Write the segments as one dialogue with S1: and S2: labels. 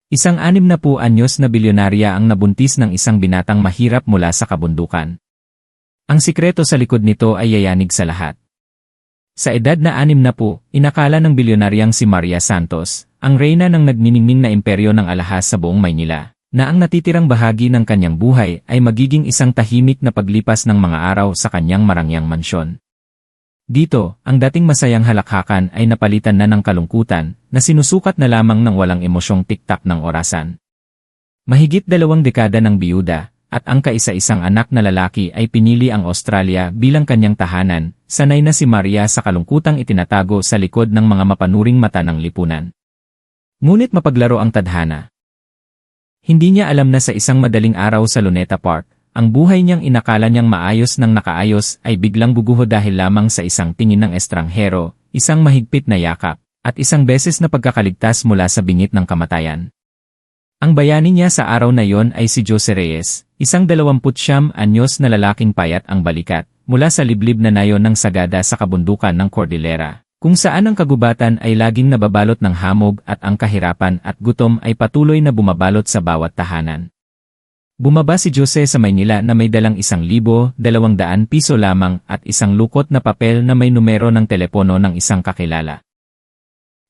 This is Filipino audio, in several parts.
S1: Isang 60 anyos na bilyonarya ang nabuntis ng isang binatang mahirap mula sa kabundukan. Ang sikreto sa likod nito ay yayanig sa lahat. Sa edad na 60, inakala ng bilyonaryang si Maria Santos, ang reyna ng nagniningning na imperyo ng alahas sa buong Maynila, na ang natitirang bahagi ng kanyang buhay ay magiging isang tahimik na paglipas ng mga araw sa kanyang marangyang mansyon. Dito, ang dating masayang halakhakan ay napalitan na ng kalungkutan na sinusukat na lamang ng walang emosyong tiktak ng orasan. Mahigit 2 dekada ng biyuda, at ang kaisa-isang anak na lalaki ay pinili ang Australia bilang kanyang tahanan, sanay na si Maria sa kalungkutang itinatago sa likod ng mga mapanuring mata ng lipunan. Ngunit mapaglaro ang tadhana. Hindi niya alam na sa isang madaling araw sa Luneta Park, ang buhay niyang inakala niyang maayos ng nakaayos ay biglang guguho dahil lamang sa isang tingin ng estranghero, isang mahigpit na yakap, at isang beses na pagkakaligtas mula sa bingit ng kamatayan. Ang bayani niya sa araw na yon ay si Jose Reyes, isang 29 anyos na lalaking payat ang balikat, mula sa liblib na nayon ng Sagada sa kabundukan ng Cordillera, kung saan ang kagubatan ay laging nababalot ng hamog at ang kahirapan at gutom ay patuloy na bumabalot sa bawat tahanan. Bumaba si Jose sa Maynila na may dalang 1,200 piso lamang at isang lukot na papel na may numero ng telepono ng isang kakilala.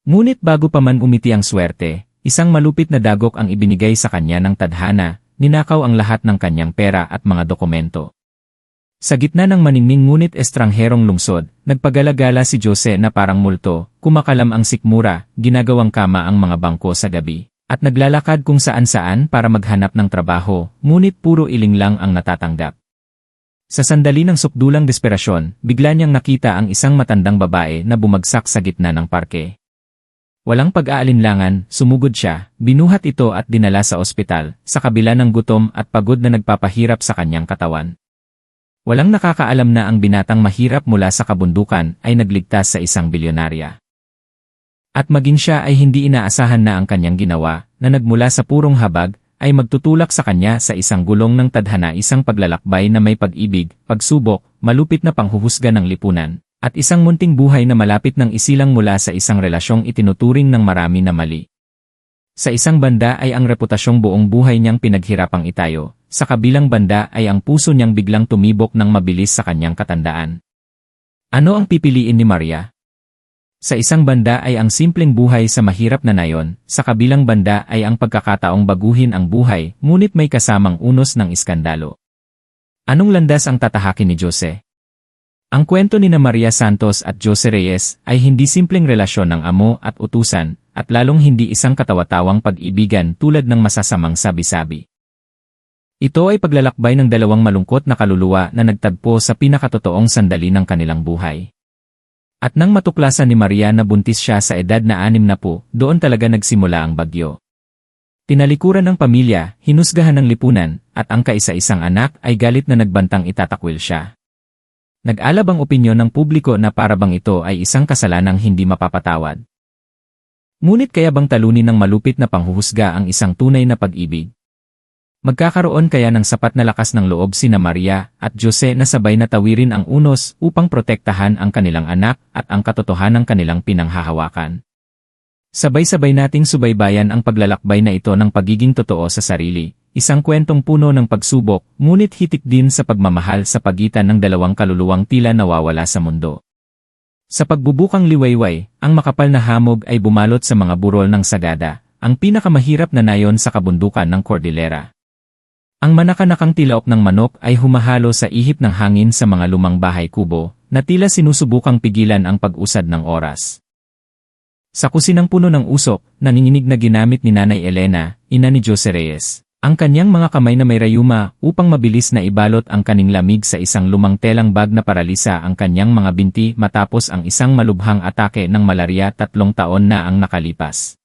S1: Ngunit bago pa man umiti ang swerte, isang malupit na dagok ang ibinigay sa kanya ng tadhana, ninakaw ang lahat ng kanyang pera at mga dokumento. Sa gitna ng maningning ngunit estrangherong lungsod, nagpagalagala si Jose na parang multo, kumakalam ang sikmura, ginagawang kama ang mga bangko sa gabi, at naglalakad kung saan-saan para maghanap ng trabaho, ngunit puro iling lang ang natatanggap. Sa sandali ng sukdulang desperasyon, bigla niyang nakita ang isang matandang babae na bumagsak sa gitna ng parke. Walang pag-aalinlangan, sumugod siya, binuhat ito at dinala sa ospital, sa kabila ng gutom at pagod na nagpapahirap sa kanyang katawan. Walang nakakaalam na ang binatang mahirap mula sa kabundukan ay nagligtas sa isang bilyonarya. At maging siya ay hindi inaasahan na ang kanyang ginawa, na nagmula sa purong habag, ay magtutulak sa kanya sa isang gulong ng tadhana, isang paglalakbay na may pag-ibig, pagsubok, malupit na panghuhusga ng lipunan, at isang munting buhay na malapit ng isilang mula sa isang relasyong itinuturing ng marami na mali. Sa isang banda ay ang reputasyong buong buhay niyang pinaghirapang itayo, sa kabilang banda ay ang puso niyang biglang tumibok ng mabilis sa kanyang katandaan. Ano ang pipiliin ni Maria? Sa isang banda ay ang simpleng buhay sa mahirap na nayon, sa kabilang banda ay ang pagkakataong baguhin ang buhay, ngunit may kasamang unos ng iskandalo. Anong landas ang tatahakin ni Jose? Ang kwento ni Maria Santos at Jose Reyes ay hindi simpleng relasyon ng amo at utusan, at lalong hindi isang katawa-tawang pag-ibigan tulad ng masasamang sabi-sabi. Ito ay paglalakbay ng dalawang malungkot na kaluluwa na nagtagpo sa pinakatotoong sandali ng kanilang buhay. At nang matuklasan ni Maria na buntis siya sa edad na 60, doon talaga nagsimula ang bagyo. Tinalikuran ng pamilya, hinusgahan ng lipunan, at ang kaisa-isang anak ay galit na nagbantang itatakwil siya. Nag-alab ang opinyon ng publiko na parabang ito ay isang kasalanang hindi mapapatawad. Ngunit kaya bang talunin ng malupit na panghuhusga ang isang tunay na pag-ibig? Magkakaroon kaya ng sapat na lakas ng loob sina Maria at Jose na sabay na tawirin ang unos upang protektahan ang kanilang anak at ang katotohanan ng kanilang pinanghahawakan? Sabay-sabay nating subaybayan ang paglalakbay na ito ng pagiging totoo sa sarili, isang kwentong puno ng pagsubok, ngunit hitik din sa pagmamahal sa pagitan ng dalawang kaluluwang tila nawawala sa mundo. Sa pagbubukang liwayway, ang makapal na hamog ay bumalot sa mga burol ng Sagada, ang pinakamahirap na nayon sa kabundukan ng Cordillera. Ang manakanakang tilaok ng manok ay humahalo sa ihip ng hangin sa mga lumang bahay kubo, na tila sinusubukang pigilan ang pag-usad ng oras. Sa kusinang puno ng usok, nanginginig na ginamit ni Nanay Elena, ina ni Jose Reyes, ang kanyang mga kamay na may rayuma upang mabilis na ibalot ang kaning lamig sa isang lumang telang bag na paralisa ang kanyang mga binti matapos ang isang malubhang atake ng malarya 3 taon na ang nakalipas.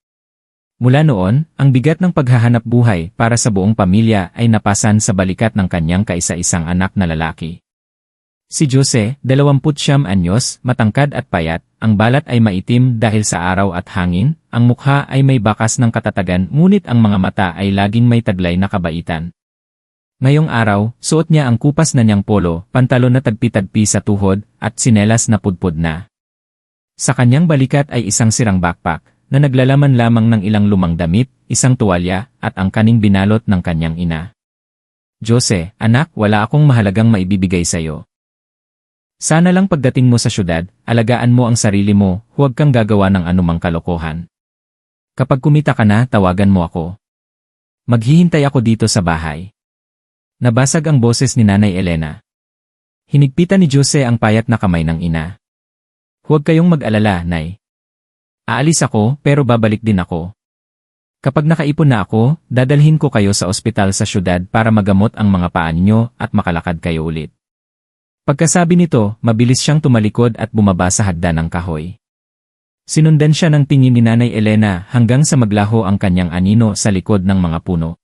S1: Mula noon, ang bigat ng paghahanap buhay para sa buong pamilya ay napasan sa balikat ng kanyang kaisa-isang anak na lalaki. Si Jose, 29 anyos, matangkad at payat, ang balat ay maitim dahil sa araw at hangin, ang mukha ay may bakas ng katatagan ngunit ang mga mata ay laging may taglay na kabaitan. Ngayong araw, suot niya ang kupas na niyang polo, pantalon na tagpi-tagpi sa tuhod, at sinelas na pudpud na. Sa kanyang balikat ay isang sirang backpack, na naglalaman lamang ng ilang lumang damit, isang tuwalya, at ang kaning binalot ng kanyang ina. Jose, anak, wala akong mahalagang maibibigay sa'yo. Sana lang pagdating mo sa syudad, alagaan mo ang sarili mo, huwag kang gagawa ng anumang kalokohan. Kapag kumita ka na, tawagan mo ako. Maghihintay ako dito sa bahay. Nabasag ang boses ni Nanay Elena. Hinigpitan ni Jose ang payat na kamay ng ina. Huwag kayong mag-alala, Nay. Aalis ako, pero babalik din ako. Kapag nakaipon na ako, dadalhin ko kayo sa ospital sa syudad para magamot ang mga paa ninyo at makalakad kayo ulit. Pagkasabi nito, mabilis siyang tumalikod at bumaba sa hagdan ng kahoy. Sinundan siya ng tingin ni Nanay Elena hanggang sa maglaho ang kanyang anino sa likod ng mga puno.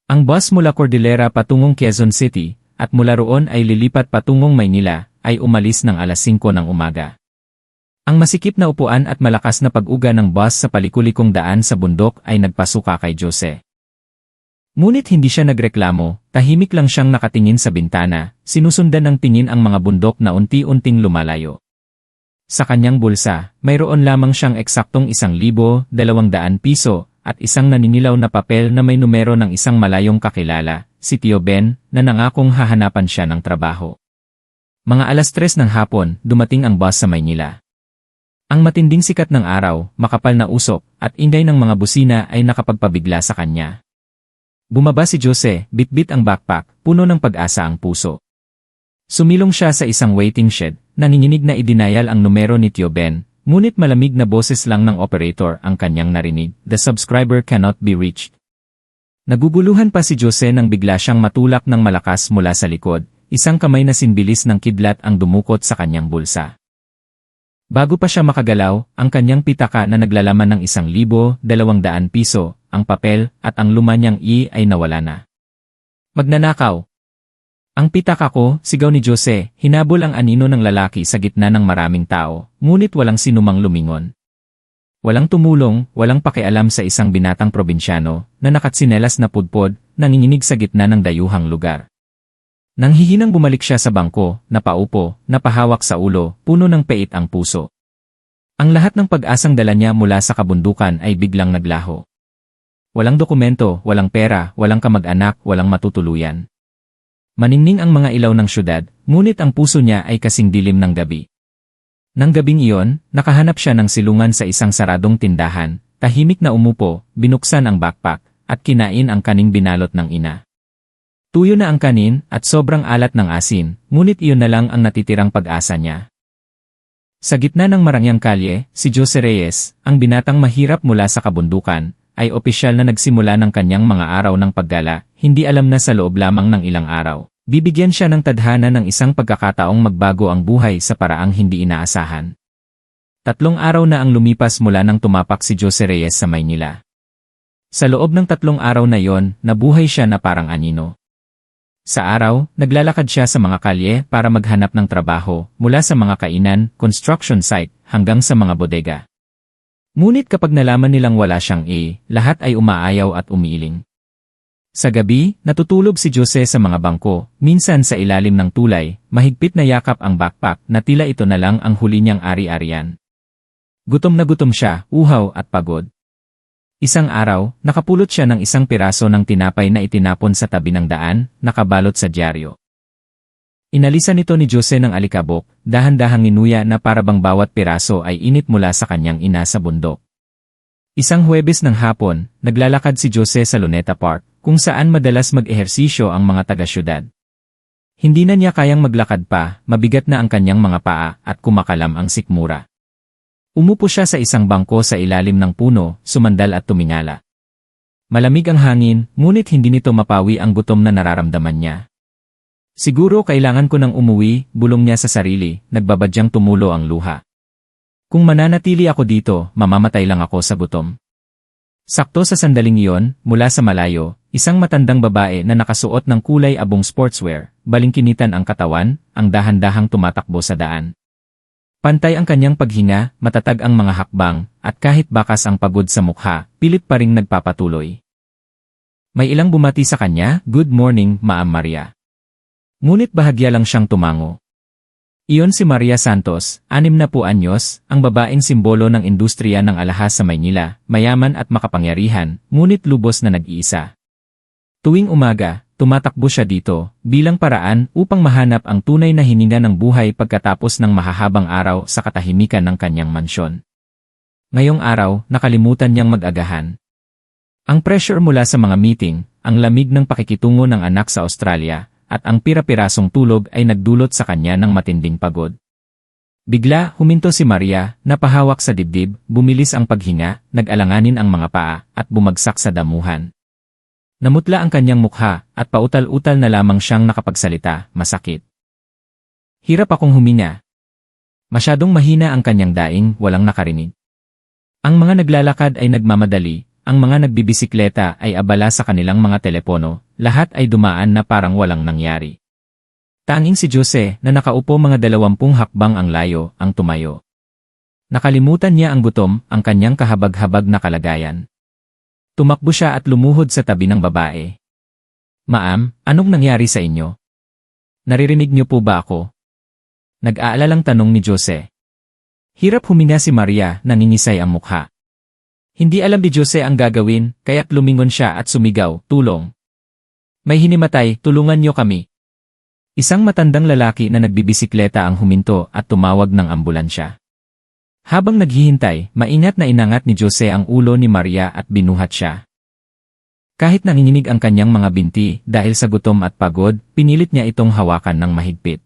S1: Ang bus mula Cordillera patungong Quezon City, at mula roon ay lilipat patungong Maynila, ay umalis ng alas 5 ng umaga. Ang masikip na upuan at malakas na pag-uga ng bus sa palikulikong daan sa bundok ay nagpasuka kay Jose. Ngunit hindi siya nagreklamo, tahimik lang siyang nakatingin sa bintana, sinusundan ng tingin ang mga bundok na unti-unting lumalayo. Sa kanyang bulsa, mayroon lamang siyang eksaktong 1,200 piso at isang naninilaw na papel na may numero ng isang malayong kakilala, si Tio Ben, na nangakong hahanapan siya ng trabaho. Mga alas 3 ng hapon, dumating ang bus sa Maynila. Ang matinding sikat ng araw, makapal na usok, at ingay ng mga busina ay nakapagpabigla sa kanya. Bumaba si Jose, bitbit ang backpack, puno ng pag-asa ang puso. Sumilong siya sa isang waiting shed, nanginginig na idinayal ang numero ni Tio Ben, ngunit malamig na boses lang ng operator ang kanyang narinig, "The subscriber cannot be reached." Naguguluhan pa si Jose nang bigla siyang matulak ng malakas mula sa likod, isang kamay na sinbilis ng kidlat ang dumukot sa kanyang bulsa. Bago pa siya makagalaw, ang kanyang pitaka na naglalaman ng 1,200 piso, ang papel, at ang luma niyang ay nawala na. Magnanakaw! Ang pitaka ko, sigaw ni Jose, hinabol ang anino ng lalaki sa gitna ng maraming tao, ngunit walang sinumang lumingon. Walang tumulong, walang pakialam sa isang binatang probinsyano, na nakatsinelas na pudpod, nanginginig sa gitna ng dayuhang lugar. Nang hihinang bumalik siya sa bangko, napaupo, napahawak sa ulo, puno ng pait ang puso. Ang lahat ng pag-asang dala niya mula sa kabundukan ay biglang naglaho. Walang dokumento, walang pera, walang kamag-anak, walang matutuluyan. Maningning ang mga ilaw ng syudad, ngunit ang puso niya ay kasing dilim ng gabi. Nang gabing iyon, nakahanap siya ng silungan sa isang saradong tindahan, tahimik na umupo, binuksan ang backpack, at kinain ang kaning binalot ng ina. Tuyo na ang kanin, at sobrang alat ng asin, ngunit iyon na lang ang natitirang pag-asa niya. Sa gitna ng marangyang kalye, si Jose Reyes, ang binatang mahirap mula sa kabundukan, ay opisyal na nagsimula ng kanyang mga araw ng paggala, hindi alam na sa loob lamang ng ilang araw. Bibigyan siya ng tadhana ng isang pagkakataong magbago ang buhay sa paraang hindi inaasahan. 3 araw na ang lumipas mula nang tumapak si Jose Reyes sa Maynila. Sa loob ng 3 araw na yon, nabuhay siya na parang anino. Sa araw, naglalakad siya sa mga kalye para maghanap ng trabaho, mula sa mga kainan, construction site, hanggang sa mga bodega. Ngunit kapag nalaman nilang wala siyang lahat ay umaayaw at umiiling. Sa gabi, natutulog si Jose sa mga bangko, minsan sa ilalim ng tulay, mahigpit na yakap ang backpack na tila ito na lang ang huli niyang ari-arian. Gutom na gutom siya, uhaw at pagod. Isang araw, nakapulot siya ng isang piraso ng tinapay na itinapon sa tabi ng daan, nakabalot sa dyaryo. Inalisan nito ni Jose ng alikabok, dahan-dahang ninuya na parabang bawat piraso ay init mula sa kanyang ina sa bundok. Isang Huwebes ng hapon, naglalakad si Jose sa Luneta Park, kung saan madalas mag-ehersisyo ang mga taga-syudad. Hindi na niya kayang maglakad pa, mabigat na ang kanyang mga paa at kumakalam ang sikmura. Umupo siya sa isang bangko sa ilalim ng puno, sumandal at tumingala. Malamig ang hangin, ngunit hindi nito mapawi ang gutom na nararamdaman niya. Siguro kailangan ko nang umuwi, bulong niya sa sarili, nagbabadyang tumulo ang luha. Kung mananatili ako dito, mamamatay lang ako sa gutom. Sakto sa sandaling iyon, mula sa malayo, isang matandang babae na nakasuot ng kulay abong sportswear, balingkinitan ang katawan, ang dahan-dahang tumatakbo sa daan. Pantay ang kanyang paghinga, matatag ang mga hakbang, at kahit bakas ang pagod sa mukha, pilit pa ring nagpapatuloy. May ilang bumati sa kanya, "Good morning, Ma'am Maria." Ngunit bahagya lang siyang tumango. Iyon si Maria Santos, 60 anyos, ang babaeng simbolo ng industriya ng alahas sa Maynila, mayaman at makapangyarihan, ngunit lubos na nag-iisa. Tuwing umaga, tumatakbo siya dito, bilang paraan upang mahanap ang tunay na hininga ng buhay pagkatapos ng mahahabang araw sa katahimikan ng kanyang mansyon. Ngayong araw, nakalimutan niyang mag-agahan. Ang pressure mula sa mga meeting, ang lamig ng pakikitungo ng anak sa Australia, at ang pira-pirasong tulog ay nagdulot sa kanya ng matinding pagod. Bigla, huminto si Maria, napahawak sa dibdib, bumilis ang paghinga, nag-alanganin ang mga paa, at bumagsak sa damuhan. Namutla ang kanyang mukha, at pautal-utal na lamang siyang nakapagsalita, masakit. Hirap akong huminga. Masyadong mahina ang kanyang daing, walang nakarinig. Ang mga naglalakad ay nagmamadali, ang mga nagbibisikleta ay abala sa kanilang mga telepono, lahat ay dumaan na parang walang nangyari. Tanging si Jose, na nakaupo mga 20 hakbang ang layo, ang tumayo. Nakalimutan niya ang gutom, ang kanyang kahabag-habag na kalagayan. Tumakbo siya at lumuhod sa tabi ng babae. Ma'am, anong nangyari sa inyo? Naririnig niyo po ba ako? Nag-aalalang tanong ni Jose. Hirap huminga si Maria, nangingisay ang mukha. Hindi alam ni Jose ang gagawin, kaya't lumingon siya at sumigaw, tulong. May hinimatay, tulungan niyo kami. Isang matandang lalaki na nagbibisikleta ang huminto at tumawag ng ambulansya. Habang naghihintay, maingat na inangat ni Jose ang ulo ni Maria at binuhat siya. Kahit nanginginig ang kanyang mga binti dahil sa gutom at pagod, pinilit niya itong hawakan ng mahigpit.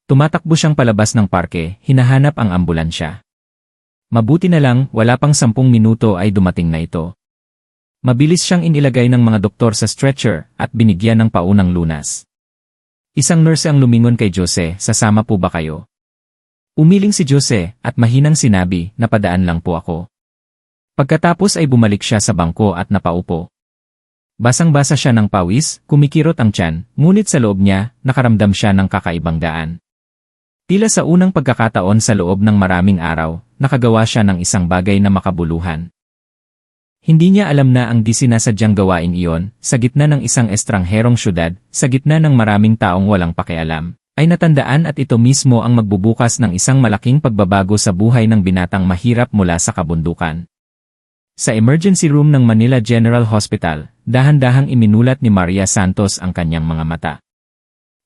S1: Tumatakbo siyang palabas ng parke, hinahanap ang ambulansya. Mabuti na lang, wala pang 10 minuto ay dumating na ito. Mabilis siyang inilagay ng mga doktor sa stretcher at binigyan ng paunang lunas. Isang nurse ang lumingon kay Jose, sasama po ba kayo? Umiling si Jose at mahinang sinabi, napadaan lang po ako. Pagkatapos ay bumalik siya sa bangko at napaupo. Basang-basa siya ng pawis, kumikirot ang tiyan, ngunit sa loob niya, nakaramdam siya ng kakaibang gaan. Tila sa unang pagkakataon sa loob ng maraming araw, nakagawa siya ng isang bagay na makabuluhan. Hindi niya alam na ang di sinasadyang gawain iyon, sa gitna ng isang estrangherong syudad, sa gitna ng maraming taong walang pakialam, ay natandaan at ito mismo ang magbubukas ng isang malaking pagbabago sa buhay ng binatang mahirap mula sa kabundukan. Sa emergency room ng Manila General Hospital, dahan-dahang iminulat ni Maria Santos ang kanyang mga mata.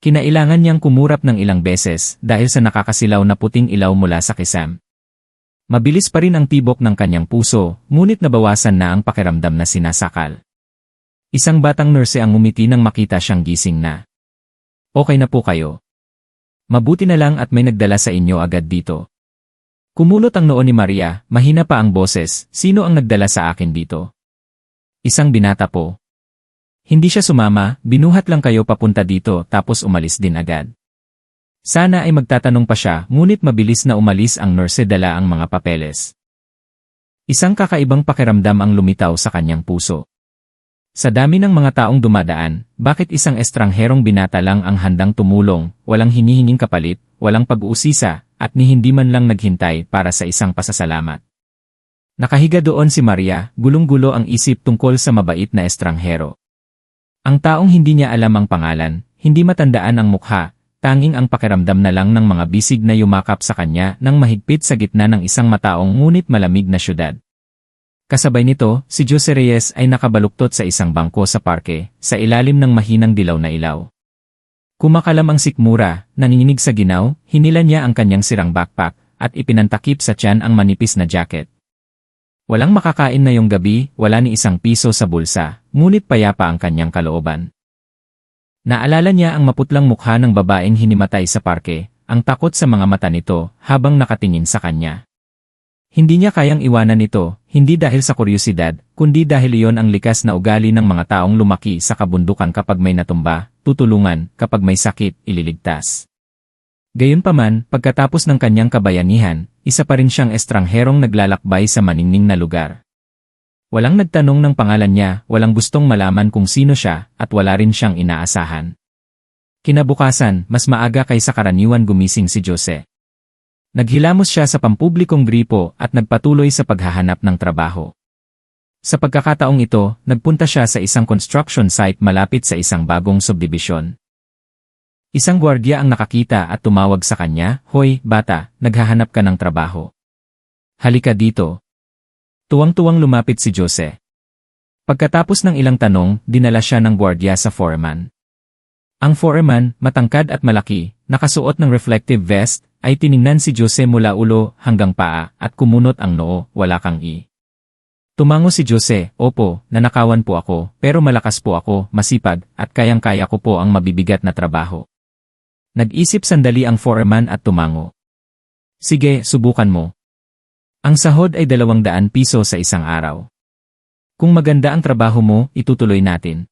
S1: Kinailangan niyang kumurap ng ilang beses dahil sa nakakasilaw na puting ilaw mula sa kisam. Mabilis pa rin ang tibok ng kanyang puso, ngunit nabawasan na ang pakiramdam na sinasakal. Isang batang nurse ang ngumiti nang makita siyang gising na. Okay na po kayo. Mabuti na lang at may nagdala sa inyo agad dito. Kumulot ang noo ni Maria, mahina pa ang boses, sino ang nagdala sa akin dito? Isang binata po. Hindi siya sumama, binuhat lang kayo papunta dito tapos umalis din agad. Sana ay magtatanong pa siya, ngunit mabilis na umalis ang nurse dala ang mga papeles. Isang kakaibang pakiramdam ang lumitaw sa kanyang puso. Sa dami ng mga taong dumadaan, bakit isang estrangherong binata lang ang handang tumulong, walang hinihinging kapalit, walang pag-uusisa, at ni hindi man lang naghintay para sa isang pasasalamat. Nakahiga doon si Maria, gulong-gulo ang isip tungkol sa mabait na estranghero. Ang taong hindi niya alam ang pangalan, hindi matandaan ang mukha, tanging ang pakiramdam na lang ng mga bisig na yumakap sa kanya nang mahigpit sa gitna ng isang mataong ngunit malamig na syudad. Kasabay nito, si Jose Reyes ay nakabaluktot sa isang bangko sa parke, sa ilalim ng mahinang dilaw na ilaw. Kumakalam ang sikmura, nanginginig sa ginaw, hinila niya ang kanyang sirang backpack, at ipinantakip sa tiyan ang manipis na jacket. Walang makakain na yung gabi, wala ni isang piso sa bulsa, ngunit payapa ang kanyang kalooban. Naalala niya ang maputlang mukha ng babaeng hinimatay sa parke, ang takot sa mga mata nito habang nakatingin sa kanya. Hindi niya kayang iwanan ito, hindi dahil sa kuryosidad, kundi dahil iyon ang likas na ugali ng mga taong lumaki sa kabundukan kapag may natumba, tutulungan, kapag may sakit, ililigtas. Gayunpaman, pagkatapos ng kanyang kabayanihan, isa pa rin siyang estrangherong naglalakbay sa maningning na lugar. Walang nagtanong ng pangalan niya, walang gustong malaman kung sino siya, at wala rin siyang inaasahan. Kinabukasan, mas maaga kaysa karaniwan gumising si Jose. Naghilamos siya sa pampublikong gripo at nagpatuloy sa paghahanap ng trabaho. Sa pagkakataong ito, nagpunta siya sa isang construction site malapit sa isang bagong subdivision. Isang gwardiya ang nakakita at tumawag sa kanya, "Hoy, bata, naghahanap ka ng trabaho. Halika dito." Tuwang-tuwang lumapit si Jose. Pagkatapos ng ilang tanong, dinala siya ng gwardiya sa foreman. Ang foreman, matangkad at malaki, nakasuot ng reflective vest, ay tiningnan si Jose mula ulo hanggang paa at kumunot ang noo, "Wala kang i." Tumango si Jose, "Opo, nanakawan po ako, pero malakas po ako, masipag, at kayang-kaya ko po ang mabibigat na trabaho." Nag-isip sandali ang foreman at tumango. "Sige, subukan mo. Ang sahod ay 200 piso sa isang araw. Kung maganda ang trabaho mo, itutuloy natin."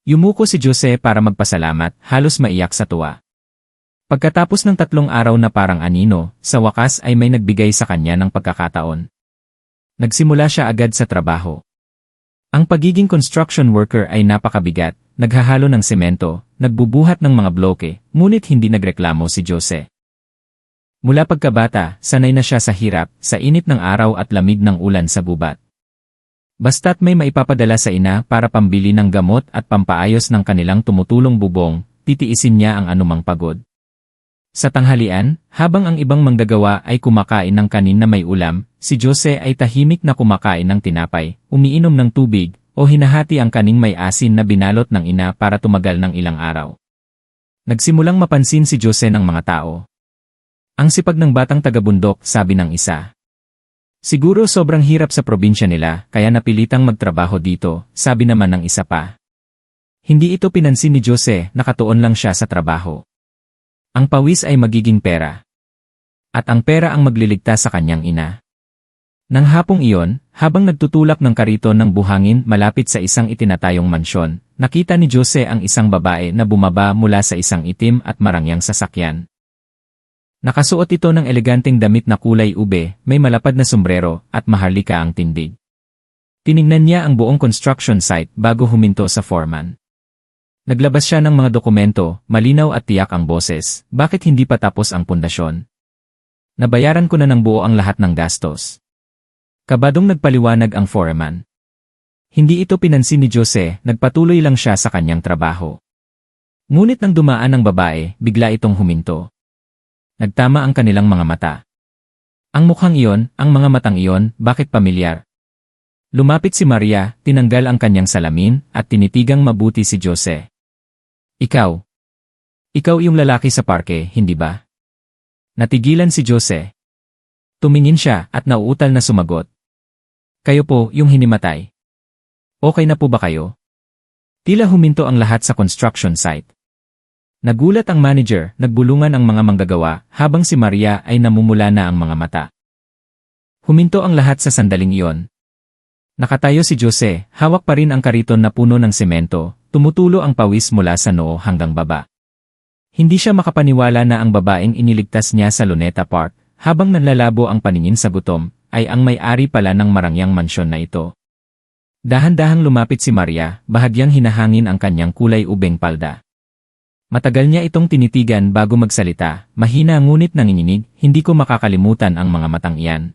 S1: Yumuko si Jose para magpasalamat, halos maiyak sa tuwa. Pagkatapos ng 3 araw na parang anino, sa wakas ay may nagbigay sa kanya ng pagkakataon. Nagsimula siya agad sa trabaho. Ang pagiging construction worker ay napakabigat, naghahalo ng semento, nagbubuhat ng mga bloke, ngunit hindi nagreklamo si Jose. Mula pagkabata, sanay na siya sa hirap, sa init ng araw at lamig ng ulan sa gubat. Basta't may maipapadala sa ina para pambili ng gamot at pampaayos ng kanilang tumutulong bubong, titiisin niya ang anumang pagod. Sa tanghalian, habang ang ibang manggagawa ay kumakain ng kanin na may ulam, si Jose ay tahimik na kumakain ng tinapay, umiinom ng tubig, o hinahati ang kaning may asin na binalot ng ina para tumagal ng ilang araw. Nagsimulang mapansin si Jose ng mga tao. "Ang sipag ng batang taga-bundok," sabi ng isa. "Siguro sobrang hirap sa probinsya nila, kaya napilitang magtrabaho dito," sabi naman ng isa pa. Hindi ito pinansin ni Jose, nakatuon lang siya sa trabaho. Ang pawis ay magiging pera. At ang pera ang magliligtas sa kanyang ina. Nang hapong iyon, habang nagtutulak ng kariton ng buhangin malapit sa isang itinatayong mansyon, nakita ni Jose ang isang babae na bumaba mula sa isang itim at marangyang sasakyan. Nakasuot ito ng eleganteng damit na kulay ube, may malapad na sombrero, at maharlika ang tindig. Tiningnan niya ang buong construction site bago huminto sa foreman. Naglabas siya ng mga dokumento, malinaw at tiyak ang boses, "Bakit hindi pa tapos ang pundasyon? Nabayaran ko na ng buo ang lahat ng gastos." Kabadong nagpaliwanag ang foreman. Hindi ito pinansin ni Jose, nagpatuloy lang siya sa kanyang trabaho. Ngunit nang dumaan ang babae, bigla itong huminto. Nagtama ang kanilang mga mata. Ang mukhang iyon, ang mga matang iyon, bakit pamilyar? Lumapit si Maria, tinanggal ang kanyang salamin, at tinitigang mabuti si Jose. Ikaw yung lalaki sa parke, hindi ba?" Natigilan si Jose. Tumingin siya at nauutal na sumagot. "Kayo po, yung hinimatay. Okay na po ba kayo?" Tila huminto ang lahat sa construction site. Nagulat ang manager, nagbulungan ang mga manggagawa, habang si Maria ay namumula na ang mga mata. Huminto ang lahat sa sandaling iyon. Nakatayo si Jose, hawak pa rin ang kariton na puno ng semento, tumutulo ang pawis mula sa noo hanggang baba. Hindi siya makapaniwala na ang babaeng iniligtas niya sa Luneta Park, habang nanlalabo ang paningin sa gutom, ay ang may-ari pala ng marangyang mansyon na ito. Dahan-dahang lumapit si Maria, bahagyang hinahangin ang kanyang kulay ubeng palda. Matagal niya itong tinitigan bago magsalita, mahina ngunit nanginginig, "Hindi ko makakalimutan ang mga matang iyan.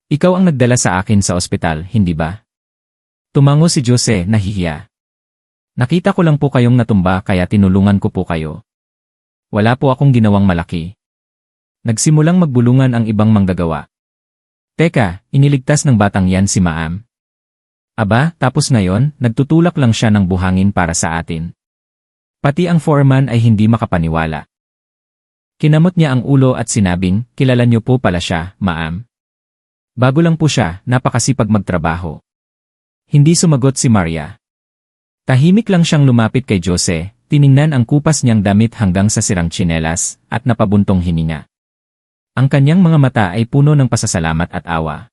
S1: Ikaw ang nagdala sa akin sa ospital, hindi ba?" Tumango si Jose, nahihiya. "Nakita ko lang po kayong natumba kaya tinulungan ko po kayo. Wala po akong ginawang malaki." Nagsimulang magbulungan ang ibang manggagawa. "Teka, iniligtas ng batang yan si Maam. Aba, tapos ngayon, nagtutulak lang siya ng buhangin para sa atin." Pati ang foreman ay hindi makapaniwala. Kinamot niya ang ulo at sinabing, "Kilala niyo po pala siya, Maam." Bago lang po siya, napakasipag magtrabaho. Hindi sumagot si Maria. Tahimik lang siyang lumapit kay Jose, tiningnan ang kupas niyang damit hanggang sa sirang tsinelas, at napabuntong hininga. Ang kanyang mga mata ay puno ng pasasalamat at awa.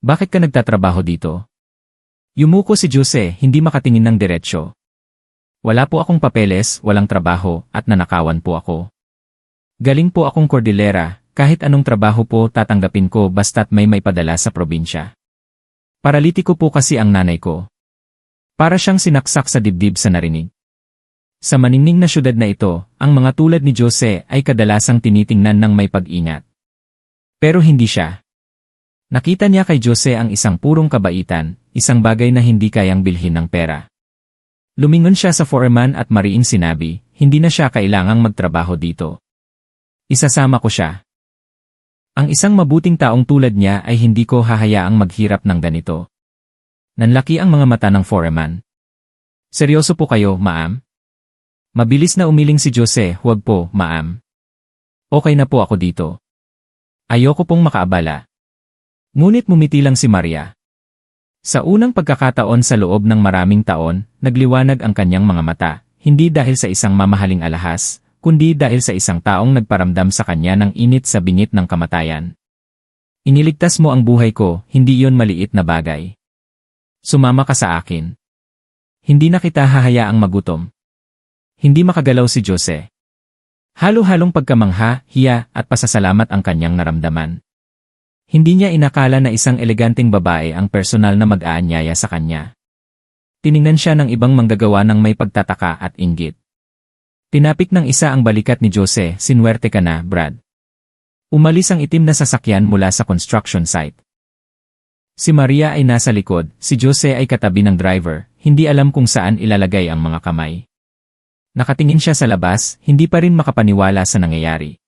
S1: "Bakit ka nagtatrabaho dito?" Yumuko si Jose, hindi makatingin ng diretsyo. "Wala po akong papeles, walang trabaho, at nanakawan po ako. Galing po akong Cordillera, kahit anong trabaho po tatanggapin ko basta't may maipadala sa probinsya. Paralitiko po kasi ang nanay ko." Para siyang sinaksak sa dibdib sa narinig. Sa maningning na syudad na ito, ang mga tulad ni Jose ay kadalasang tinitingnan ng may pag-ingat. Pero hindi siya. Nakita niya kay Jose ang isang purong kabaitan, isang bagay na hindi kayang bilhin ng pera. Lumingon siya sa foreman at mariing sinabi, hindi na siya kailangang magtrabaho dito. Isasama ko siya. Ang isang mabuting taong tulad niya ay hindi ko hahayaang maghirap ng ganito. Nanlaki ang mga mata ng foreman. Seryoso po kayo, ma'am? Mabilis na umiling si Jose, huwag po, ma'am. Okay na po ako dito. Ayoko pong makaabala. Ngunit mumiti lang si Maria. Sa unang pagkakataon sa loob ng maraming taon, nagliwanag ang kanyang mga mata, hindi dahil sa isang mamahaling alahas, kundi dahil sa isang taong nagparamdam sa kanya ng init sa bingit ng kamatayan. Iniligtas mo ang buhay ko, hindi yon maliit na bagay. Sumama ka sa akin. Hindi na kita hahayaang magutom. Hindi makagalaw si Jose. Halo-halong pagkamangha, hiya, at pasasalamat ang kanyang naramdaman. Hindi niya inakala na isang eleganteng babae ang personal na mag-aanyaya sa kanya. Tiningnan siya ng ibang manggagawa ng may pagtataka at inggit. Tinapik ng isa ang balikat ni Jose, sinwerte ka na, Brad. Umalis ang itim na sasakyan mula sa construction site. Si Maria ay nasa likod, si Jose ay katabi ng driver, hindi alam kung saan ilalagay ang mga kamay. Nakatingin siya sa labas, hindi pa rin makapaniwala sa nangyayari.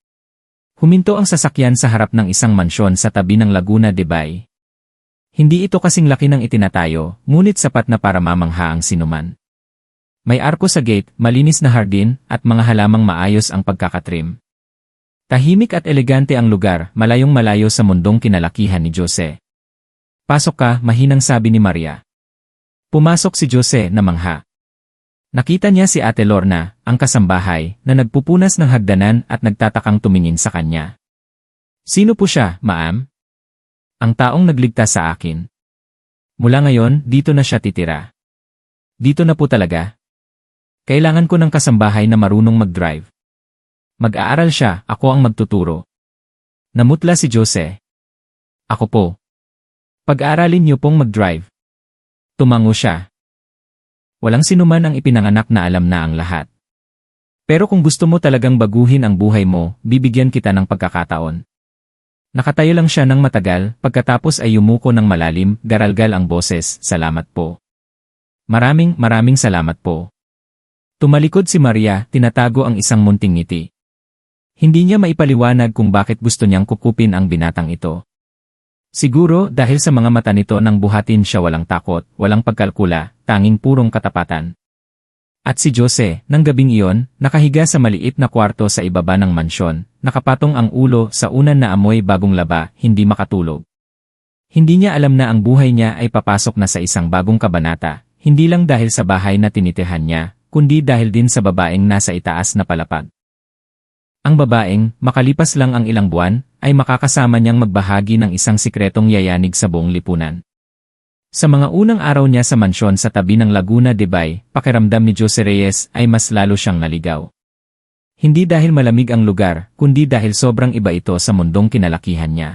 S1: Huminto ang sasakyan sa harap ng isang mansyon sa tabi ng Laguna de Bay. Hindi ito kasing laki ng itinatayo, ngunit sapat na para mamangha ang sinuman. May arko sa gate, malinis na hardin, at mga halamang maayos ang pagkakatrim. Tahimik at elegante ang lugar, malayong malayo sa mundong kinalakihan ni Jose. Pasok ka, mahinang sabi ni Maria. Pumasok si Jose na mangha. Nakita niya si Ate Lorna, ang kasambahay, na nagpupunas ng hagdanan at nagtatakang tumingin sa kanya. Sino po siya, ma'am? Ang taong nagligtas sa akin. Mula ngayon, dito na siya titira. Dito na po talaga. Kailangan ko ng kasambahay na marunong mag-drive. Mag-aaral siya, ako ang magtuturo. Namutla si Jose. Ako po. Pag-aaralin niyo pong mag-drive. Tumango siya. Walang sinuman ang ipinanganak na alam na ang lahat. Pero kung gusto mo talagang baguhin ang buhay mo, bibigyan kita ng pagkakataon. Nakatayo lang siya ng matagal, pagkatapos ay yumuko ng malalim, garalgal ang boses, salamat po. Maraming salamat po. Tumalikod si Maria, tinatago ang isang munting ngiti. Hindi niya maipaliwanag kung bakit gusto niyang kukupin ang binatang ito. Siguro dahil sa mga mata nito nang buhatin siya walang takot, walang pagkalkula, tanging purong katapatan. At si Jose, nang gabing iyon, nakahiga sa maliit na kwarto sa ibaba ng mansyon, nakapatong ang ulo sa unan na amoy bagong laba, hindi makatulog. Hindi niya alam na ang buhay niya ay papasok na sa isang bagong kabanata, hindi lang dahil sa bahay na tinitirahan niya, kundi dahil din sa babaeng nasa itaas na palapag. Ang babaeng, makalipas lang ang ilang buwan, ay makakasama niyang magbahagi ng isang sikretong yayanig sa buong lipunan. Sa mga unang araw niya sa mansyon sa tabi ng Laguna de Bay, pakiramdam ni Jose Reyes ay mas lalo siyang naligaw. Hindi dahil malamig ang lugar, kundi dahil sobrang iba ito sa mundong kinalakihan niya.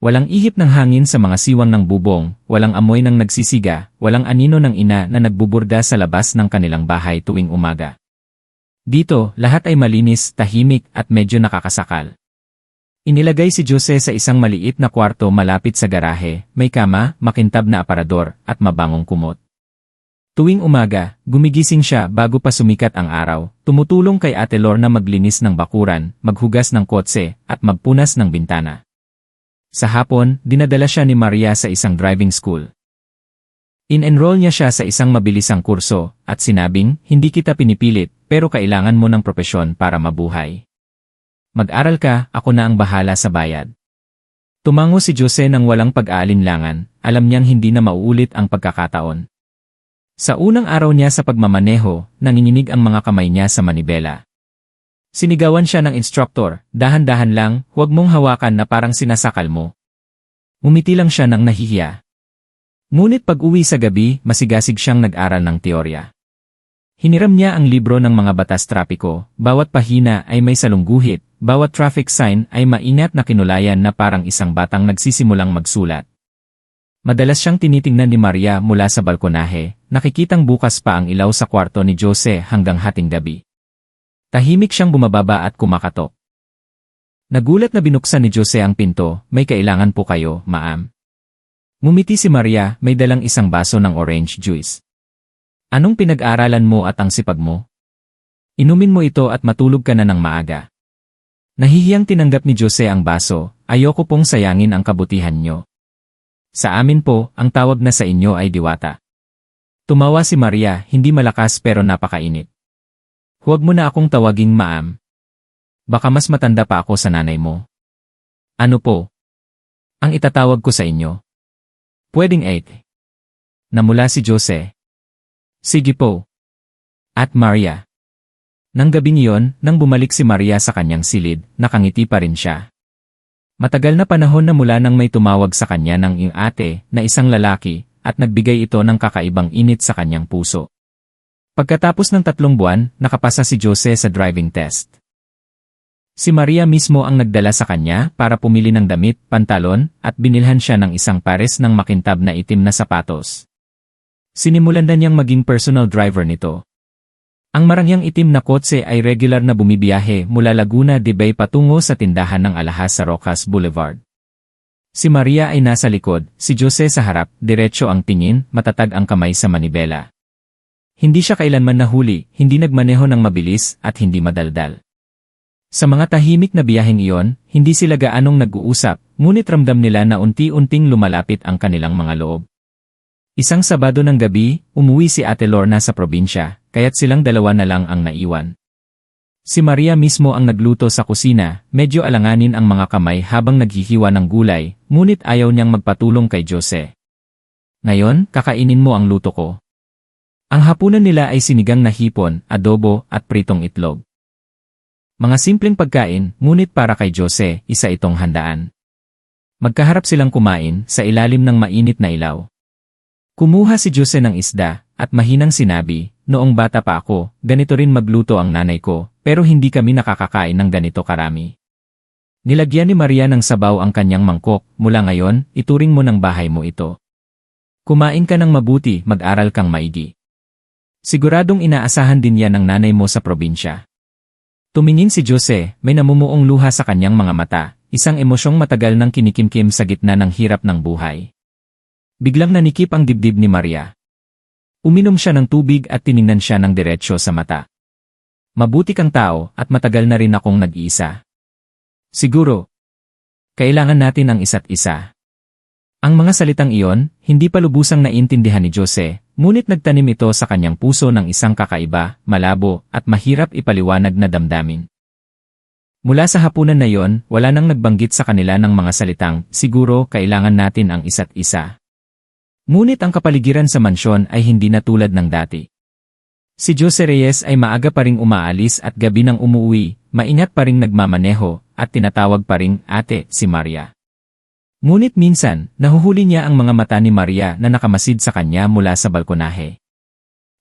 S1: Walang ihip ng hangin sa mga siwang ng bubong, walang amoy ng nagsisiga, walang anino ng ina na nagbuburda sa labas ng kanilang bahay tuwing umaga. Dito, lahat ay malinis, tahimik, at medyo nakakasakal. Inilagay si Jose sa isang maliit na kwarto malapit sa garahe, may kama, makintab na aparador, at mabangong kumot. Tuwing umaga, gumigising siya bago pa sumikat ang araw, tumutulong kay Ate Lorna maglinis ng bakuran, maghugas ng kotse, at magpunas ng bintana. Sa hapon, dinadala siya ni Maria sa isang driving school. In-enroll niya siya sa isang mabilisang kurso, at sinabing, hindi kita pinipilit, pero kailangan mo ng propesyon para mabuhay. Mag-aral ka, ako na ang bahala sa bayad. Tumango si Jose nang walang pag-aalinlangan, alam niyang hindi na mauulit ang pagkakataon. Sa unang araw niya sa pagmamaneho, nanginginig ang mga kamay niya sa manibela. Sinigawan siya ng instructor, dahan-dahan lang, huwag mong hawakan na parang sinasakal mo. Umiti lang siya ng nahihiya. Ngunit pag-uwi sa gabi, masigasig siyang nag-aral ng teorya. Hiniram niya ang libro ng mga batas trapiko, bawat pahina ay may salungguhit, bawat traffic sign ay maingat na kinulayan na parang isang batang nagsisimulang magsulat. Madalas siyang tinitingnan ni Maria mula sa balkonahe, nakikitang bukas pa ang ilaw sa kwarto ni Jose hanggang hating gabi. Tahimik siyang bumababa at kumakatok. Nagulat na binuksan ni Jose ang pinto, may kailangan po kayo, ma'am. Ngumiti si Maria, may dalang isang baso ng orange juice. Anong pinag-aralan mo at ang sipag mo? Inumin mo ito at matulog ka na ng maaga. Nahihiyang tinanggap ni Jose ang baso, ayoko pong sayangin ang kabutihan nyo. Sa amin po, ang tawag na sa inyo ay diwata. Tumawa si Maria, hindi malakas pero napakainit. Huwag mo na akong tawaging ma'am. Baka mas matanda pa ako sa nanay mo. Ano po? Ang itatawag ko sa inyo. Pwedeng 8. Namula si Jose. Sige po. At Maria. Nang gabing iyon, nang bumalik si Maria sa kanyang silid, nakangiti pa rin siya. Matagal na panahon na mula nang may tumawag sa kanya ng iyong ate na isang lalaki at nagbigay ito ng kakaibang init sa kanyang puso. Pagkatapos ng 3 buwan, nakapasa si Jose sa driving test. Si Maria mismo ang nagdala sa kanya para pumili ng damit, pantalon, at binilhan siya ng isang pares ng makintab na itim na sapatos. Sinimulan na niyang maging personal driver nito. Ang marangyang itim na kotse ay regular na bumibiyahe mula Laguna de Bay patungo sa tindahan ng alahas sa Rocas Boulevard. Si Maria ay nasa likod, si Jose sa harap, diretso ang tingin, matatag ang kamay sa manibela. Hindi siya kailanman nahuli, hindi nagmaneho ng mabilis, at hindi madaldal. Sa mga tahimik na biyaheng iyon, hindi sila gaanong nag-uusap, ngunit ramdam nila na unti-unting lumalapit ang kanilang mga loob. Isang Sabado ng gabi, umuwi si Ate Lorna sa probinsya, kaya't silang dalawa na lang ang naiwan. Si Maria mismo ang nagluto sa kusina, medyo alanganin ang mga kamay habang naghihiwa ng gulay, ngunit ayaw niyang magpatulong kay Jose. Ngayon, kakainin mo ang luto ko. Ang hapunan nila ay sinigang na hipon, adobo, at pritong itlog. Mga simpleng pagkain, ngunit para kay Jose, isa itong handaan. Magkaharap silang kumain sa ilalim ng mainit na ilaw. Kumuha si Jose ng isda, at mahinang sinabi, noong bata pa ako, ganito rin magluto ang nanay ko, pero hindi kami nakakakain ng ganito karami. Nilagyan ni Maria ng sabaw ang kanyang mangkok, mula ngayon, ituring mo ng bahay mo ito. Kumain ka ng mabuti, mag-aral kang maigi. Siguradong inaasahan din yan ng nanay mo sa probinsya. Tumingin si Jose, may namumuong luha sa kanyang mga mata, isang emosyong matagal nang kinikimkim sa gitna ng hirap ng buhay. Biglang nanikip ang dibdib ni Maria. Uminom siya ng tubig at tiningnan siya ng diretsyo sa mata. Mabuti kang tao at matagal na rin akong nag-iisa. Siguro, kailangan natin ang isa't isa. Ang mga salitang iyon, hindi pa lubusang naintindihan ni Jose, ngunit nagtanim ito sa kanyang puso ng isang kakaiba, malabo, at mahirap ipaliwanag na damdamin. Mula sa hapunan na iyon, wala nang nagbanggit sa kanila ng mga salitang, siguro kailangan natin ang isa't isa. Ngunit ang kapaligiran sa mansyon ay hindi na tulad ng dati. Si Jose Reyes ay maaga pa ring umaalis at gabi nang umuwi, maingat pa ring nagmamaneho, at tinatawag pa ring ate si Maria. Ngunit minsan, nahuhuli niya ang mga mata ni Maria na nakamasid sa kanya mula sa balkonahe.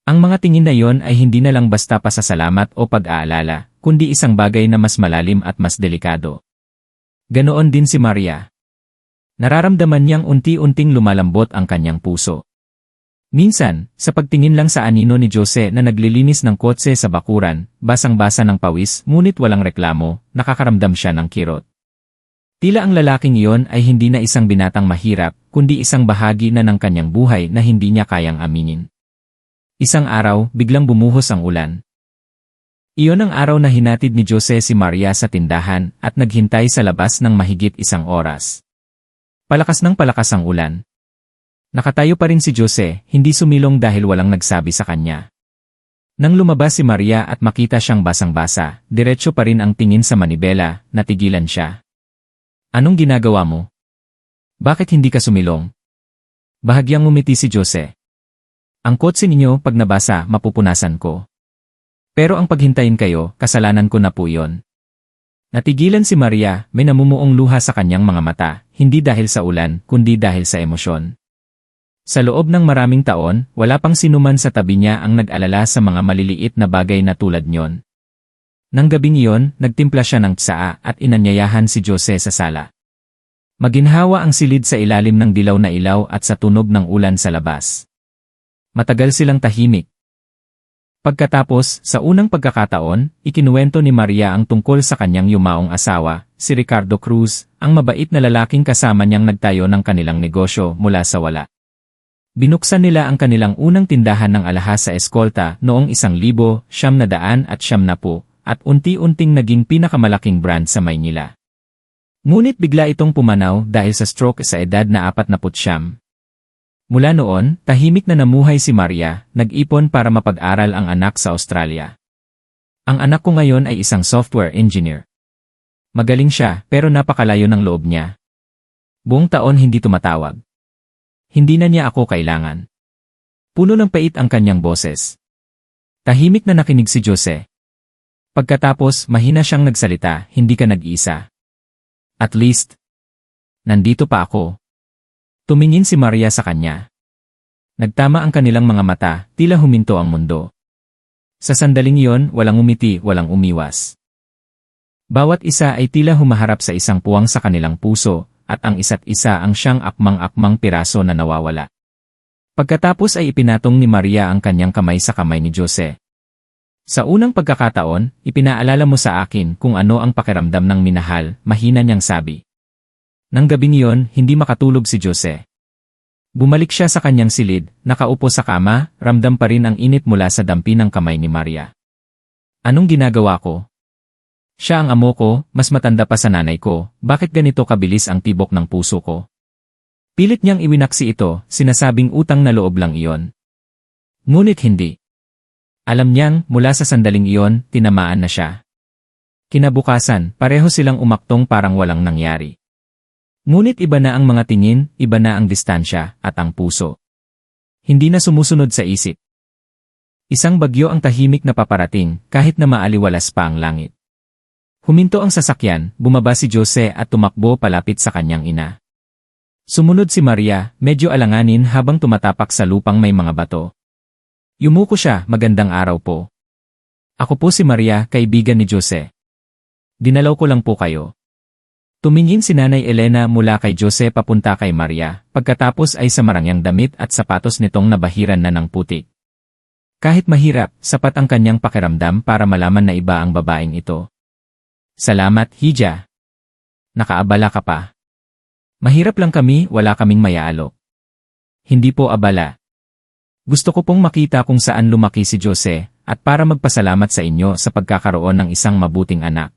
S1: Ang mga tingin na iyon ay hindi na lang basta pasasalamat o pag-aalala, kundi isang bagay na mas malalim at mas delikado. Ganoon din si Maria. Nararamdaman niyang unti-unting lumalambot ang kanyang puso. Minsan, sa pagtingin lang sa anino ni Jose na naglilinis ng kotse sa bakuran, basang-basa ng pawis ngunit walang reklamo, nakakaramdam siya ng kirot. Tila ang lalaking iyon ay hindi na isang binatang mahirap, kundi isang bahagi na ng kanyang buhay na hindi niya kayang aminin. Isang araw, biglang bumuhos ang ulan. Iyon ang araw na hinatid ni Jose si Maria sa tindahan at naghintay sa labas ng mahigit 1 oras. Palakas ng palakas ang ulan. Nakatayo pa rin si Jose, hindi sumilong dahil walang nagsabi sa kanya. Nang lumabas si Maria at makita siyang basang-basa, diretso pa rin ang tingin sa manibela, natigilan siya. Anong ginagawa mo? Bakit hindi ka sumilong? Bahagyang ngumiti si Jose. Ang kotse ninyo pag nabasa, mapupunasan ko. Pero ang paghintayin kayo, kasalanan ko na po yon. Natigilan si Maria, may namumuong luha sa kanyang mga mata, hindi dahil sa ulan, kundi dahil sa emosyon. Sa loob ng maraming taon, wala pang sinuman sa tabi niya ang nag-alala sa mga maliliit na bagay na tulad niyon. Nang gabing iyon, nagtimpla siya ng tsaa at inanyayahan si Jose sa sala. Maginhawa ang silid sa ilalim ng dilaw na ilaw at sa tunog ng ulan sa labas. Matagal silang tahimik. Pagkatapos, sa unang pagkakataon, ikinuwento ni Maria ang tungkol sa kanyang yumaong asawa, si Ricardo Cruz, ang mabait na lalaking kasama niyang nagtayo ng kanilang negosyo mula sa wala. Binuksan nila ang kanilang unang tindahan ng alahas sa Escolta noong 1990 at unti-unting naging pinakamalaking brand sa Maynila. Ngunit bigla itong pumanaw dahil sa stroke sa edad na 49. Mula noon, tahimik na namuhay si Maria, nag-ipon para mapag-aral ang anak sa Australia. Ang anak ko ngayon ay isang software engineer. Magaling siya pero napakalayo ng loob niya. Buong taon hindi tumatawag. Hindi na niya ako kailangan. Puno ng pait ang kanyang boses. Tahimik na nakinig si Jose. Pagkatapos, mahina siyang nagsalita, hindi ka nag-iisa. At least, nandito pa ako. Tumingin si Maria sa kanya. Nagtama ang kanilang mga mata, tila huminto ang mundo. Sa sandaling iyon, walang umiti, walang umiwas. Bawat isa ay tila humaharap sa isang puwang sa kanilang puso, at ang isa't isa ang siyang akmang-akmang piraso na nawawala. Pagkatapos ay ipinatong ni Maria ang kanyang kamay sa kamay ni Jose. Sa unang pagkakataon, ipinaalala mo sa akin kung ano ang pakiramdam ng minahal, mahina niyang sabi. Nang gabing iyon, hindi makatulog si Jose. Bumalik siya sa kanyang silid, nakaupo sa kama, ramdam pa rin ang init mula sa dampi ng kamay ni Maria. Anong ginagawa ko? Siya ang amo ko, mas matanda pa sa nanay ko, bakit ganito kabilis ang tibok ng puso ko? Pilit niyang iwinaksi ito, sinasabing utang na loob lang iyon. Ngunit hindi. Alam niyang, mula sa sandaling iyon, tinamaan na siya. Kinabukasan, pareho silang umaktong parang walang nangyari. Ngunit iba na ang mga tingin, iba na ang distansya, at ang puso. Hindi na sumusunod sa isip. Isang bagyo ang tahimik na paparating, kahit na maaliwalas pa ang langit. Huminto ang sasakyan, bumaba si Jose at tumakbo palapit sa kanyang ina. Sumunod si Maria, medyo alanganin habang tumatapak sa lupang may mga bato. Yumuko siya, magandang araw po. Ako po si Maria, kaibigan ni Jose. Dinalaw ko lang po kayo. Tumingin si Nanay Elena mula kay Jose papunta kay Maria, pagkatapos ay sa marangyang damit at sapatos nitong nabahiran na ng putik. Kahit mahirap, sapat ang kanyang pakiramdam para malaman na iba ang babaeng ito. Salamat, Hija. Nakaabala ka pa. Mahirap lang kami, wala kaming mayaalok. Hindi po abala. Gusto ko pong makita kung saan lumaki si Jose, at para magpasalamat sa inyo sa pagkakaroon ng isang mabuting anak.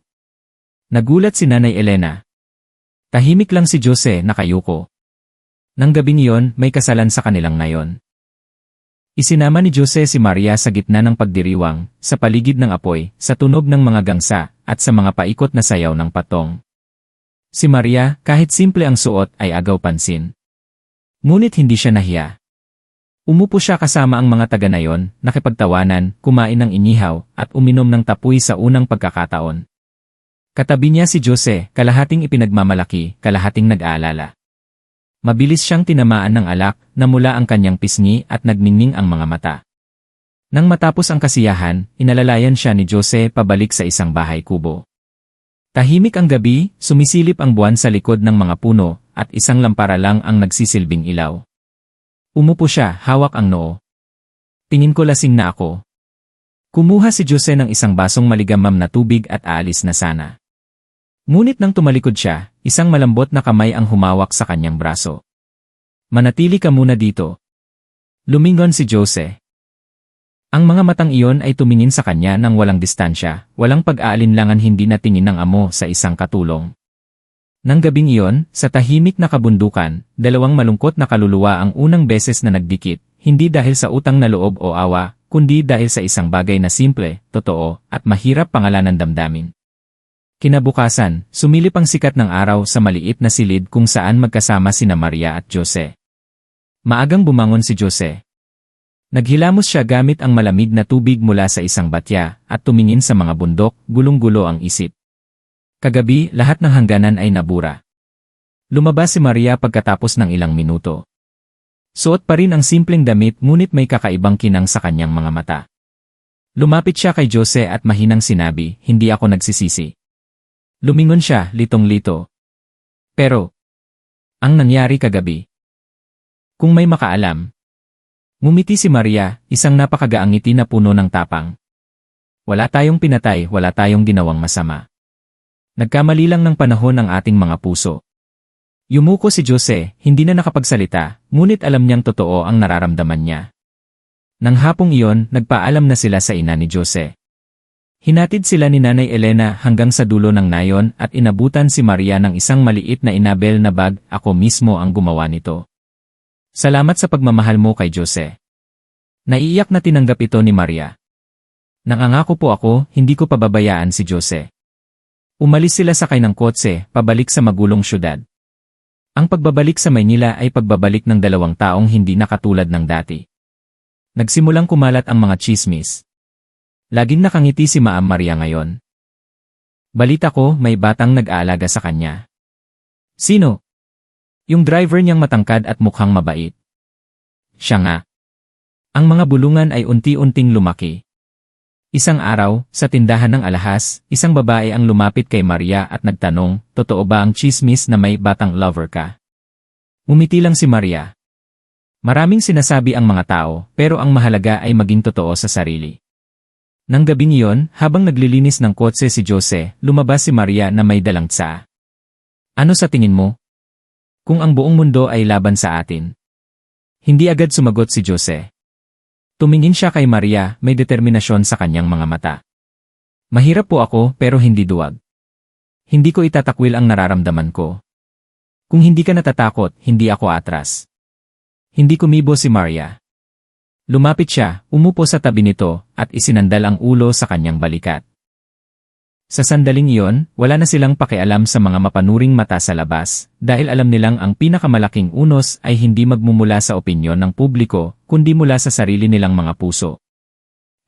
S1: Nagulat si Nanay Elena. Tahimik lang si Jose, nakayuko. Nang gabing iyon, may kasalan sa kanilang ngayon. Isinama ni Jose si Maria sa gitna ng pagdiriwang, sa paligid ng apoy, sa tunog ng mga gangsa, at sa mga paikot na sayaw ng patong. Si Maria, kahit simple ang suot, ay agaw pansin. Ngunit hindi siya nahiya. Umupo siya kasama ang mga taga-nayon, nakipagtawanan, kumain ng inihaw, at uminom ng tapoy sa unang pagkakataon. Katabi niya si Jose, kalahating ipinagmamalaki, kalahating nag-aalala. Mabilis siyang tinamaan ng alak, namula ang kanyang pisngi at nagningning ang mga mata. Nang matapos ang kasiyahan, inalalayan siya ni Jose pabalik sa isang bahay kubo. Tahimik ang gabi, sumisilip ang buwan sa likod ng mga puno, at isang lampara lang ang nagsisilbing ilaw. Umupo siya, hawak ang noo. Tingin ko lasing na ako. Kumuha si Jose ng isang basong maligamam na tubig at aalis na sana. Ngunit nang tumalikod siya, isang malambot na kamay ang humawak sa kanyang braso. Manatili ka muna dito. Lumingon si Jose. Ang mga matang iyon ay tumingin sa kanya ng walang distansya, walang pag-aalinlangan, hindi na tingin ng amo sa isang katulong. Nang gabing iyon, sa tahimik na kabundukan, dalawang malungkot na kaluluwa ang unang beses na nagdikit, hindi dahil sa utang na loob o awa, kundi dahil sa isang bagay na simple, totoo, at mahirap pangalanan damdamin. Kinabukasan, sumilip ang sikat ng araw sa maliit na silid kung saan magkasama sina Maria at Jose. Maagang bumangon si Jose. Naghilamos siya gamit ang malamig na tubig mula sa isang batya at tumingin sa mga bundok, gulong-gulo ang isip. Kagabi, lahat ng hangganan ay nabura. Lumabas si Maria pagkatapos ng ilang minuto. Suot pa rin ang simpleng damit, ngunit may kakaibang kinang sa kanyang mga mata. Lumapit siya kay Jose at mahinang sinabi, "Hindi ako nagsisisi." Lumingon siya, litong-lito. Pero, ang nangyari kagabi. Kung may makaalam. Ngumiti si Maria, isang napakagaang ngiti na puno ng tapang. Wala tayong pinatay, wala tayong ginawang masama. Nagkamali lang ng panahon ang ating mga puso. Yumuko si Jose, hindi na nakapagsalita, ngunit alam niyang totoo ang nararamdaman niya. Nang hapong iyon, nagpaalam na sila sa ina ni Jose. Hinatid sila ni Nanay Elena hanggang sa dulo ng nayon at inabutan si Maria ng isang maliit na inabel na bag, ako mismo ang gumawa nito. Salamat sa pagmamahal mo kay Jose. Naiiyak na tinanggap ito ni Maria. Nangangako po ako, hindi ko pababayaan si Jose. Umalis sila sakay ng kotse, pabalik sa magulong syudad. Ang pagbabalik sa Maynila ay pagbabalik ng dalawang taong hindi na katulad ng dati. Nagsimulang kumalat ang mga tsismis. Laging nakangiti si Maam Maria ngayon. Balita ko, may batang nag-aalaga sa kanya. Sino? Yung driver niyang matangkad at mukhang mabait. Siya nga. Ang mga bulungan ay unti-unting lumaki. Isang araw, sa tindahan ng alahas, isang babae ang lumapit kay Maria at nagtanong, totoo ba ang tsismis na may batang lover ka? Umiti lang si Maria. Maraming sinasabi ang mga tao, pero ang mahalaga ay maging totoo sa sarili. Nang gabing iyon, habang naglilinis ng kotse si Jose, lumabas si Maria na may dalang tsa. Ano sa tingin mo? Kung ang buong mundo ay laban sa atin. Hindi agad sumagot si Jose. Tumingin siya kay Maria, may determinasyon sa kanyang mga mata. Mahirap po ako, pero hindi duwag. Hindi ko itatakwil ang nararamdaman ko. Kung hindi ka natatakot, hindi ako atras. Hindi kumibo si Maria. Lumapit siya, umupo sa tabi nito, at isinandal ang ulo sa kanyang balikat. Sa sandaling iyon, wala na silang pakialam sa mga mapanuring mata sa labas, dahil alam nilang ang pinakamalaking unos ay hindi magmumula sa opinyon ng publiko, kundi mula sa sarili nilang mga puso.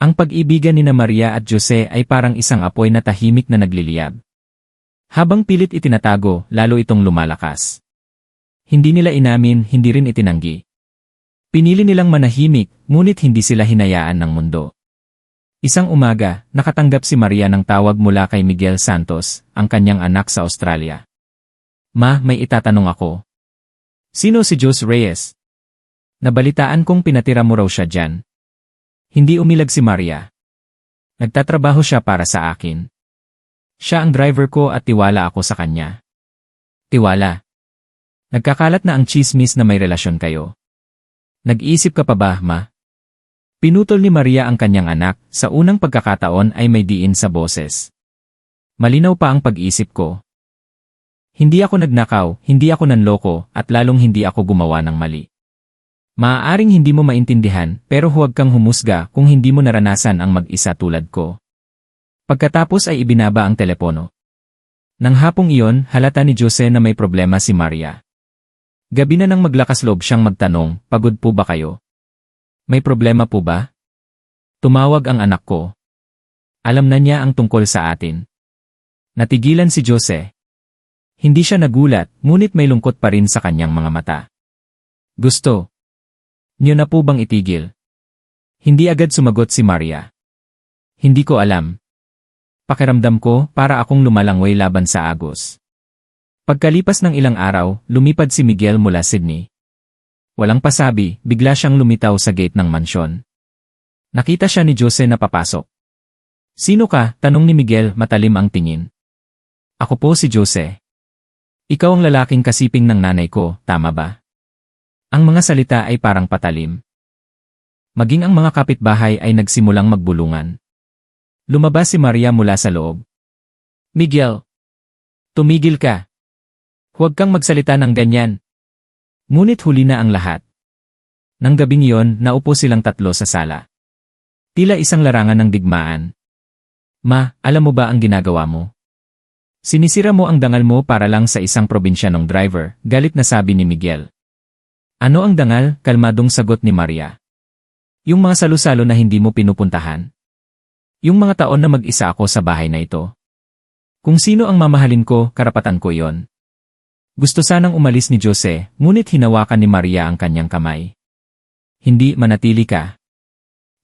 S1: Ang pag-ibigan ni Maria at Jose ay parang isang apoy na tahimik na nagliliyab. Habang pilit itinatago, lalo itong lumalakas. Hindi nila inamin, hindi rin itinanggi. Pinili nilang manahimik, ngunit hindi sila hinayaan ng mundo. Isang umaga, nakatanggap si Maria ng tawag mula kay Miguel Santos, ang kanyang anak sa Australia. Ma, may itatanong ako. Sino si Jose Reyes? Nabalitaan kong pinatira mo raw siya dyan. Hindi umilag si Maria. Nagtatrabaho siya para sa akin. Siya ang driver ko at tiwala ako sa kanya. Tiwala. Nagkakalat na ang tsismis na may relasyon kayo. Nag-iisip ka pa ba, ma? Pinutol ni Maria ang kanyang anak, sa unang pagkakataon ay may diin sa boses. Malinaw pa ang pag-isip ko. Hindi ako nagnakaw, hindi ako nanloko, at lalong hindi ako gumawa ng mali. Maaaring hindi mo maintindihan, pero huwag kang humusga kung hindi mo naranasan ang mag-isa tulad ko. Pagkatapos ay ibinaba ang telepono. Nang hapong iyon, halata ni Jose na may problema si Maria. Gabi na nang maglakas loob siyang magtanong, pagod po ba kayo? May problema po ba? Tumawag ang anak ko. Alam na niya ang tungkol sa atin. Natigilan si Jose. Hindi siya nagulat, ngunit may lungkot pa rin sa kanyang mga mata. Gusto niyo na po bang itigil? Hindi agad sumagot si Maria. Hindi ko alam. Pakiramdam ko, para akong lumalangway laban sa agos. Pagkalipas ng ilang araw, lumipad si Miguel mula Sydney. Walang pasabi, bigla siyang lumitaw sa gate ng mansyon. Nakita siya ni Jose na papasok. Sino ka? Tanong ni Miguel, matalim ang tingin. Ako po si Jose. Ikaw ang lalaking kasiping ng nanay ko, tama ba? Ang mga salita ay parang patalim. Maging ang mga kapitbahay ay nagsimulang magbulungan. Lumabas si Maria mula sa loob. Miguel! Tumigil ka! Huwag kang magsalita ng ganyan. Ngunit huli na ang lahat. Nang gabing iyon, naupo silang tatlo sa sala. Tila isang larangan ng digmaan. Ma, alam mo ba ang ginagawa mo? Sinisira mo ang dangal mo para lang sa isang probinsyanong driver, galit na sabi ni Miguel. Ano ang dangal? Kalmadong sagot ni Maria. Yung mga salu-salo na hindi mo pinupuntahan. Yung mga taon na mag-isa ako sa bahay na ito. Kung sino ang mamahalin ko, karapatan ko yon. Gusto sanang umalis ni Jose, ngunit hinawakan ni Maria ang kanyang kamay. Hindi, manatili ka.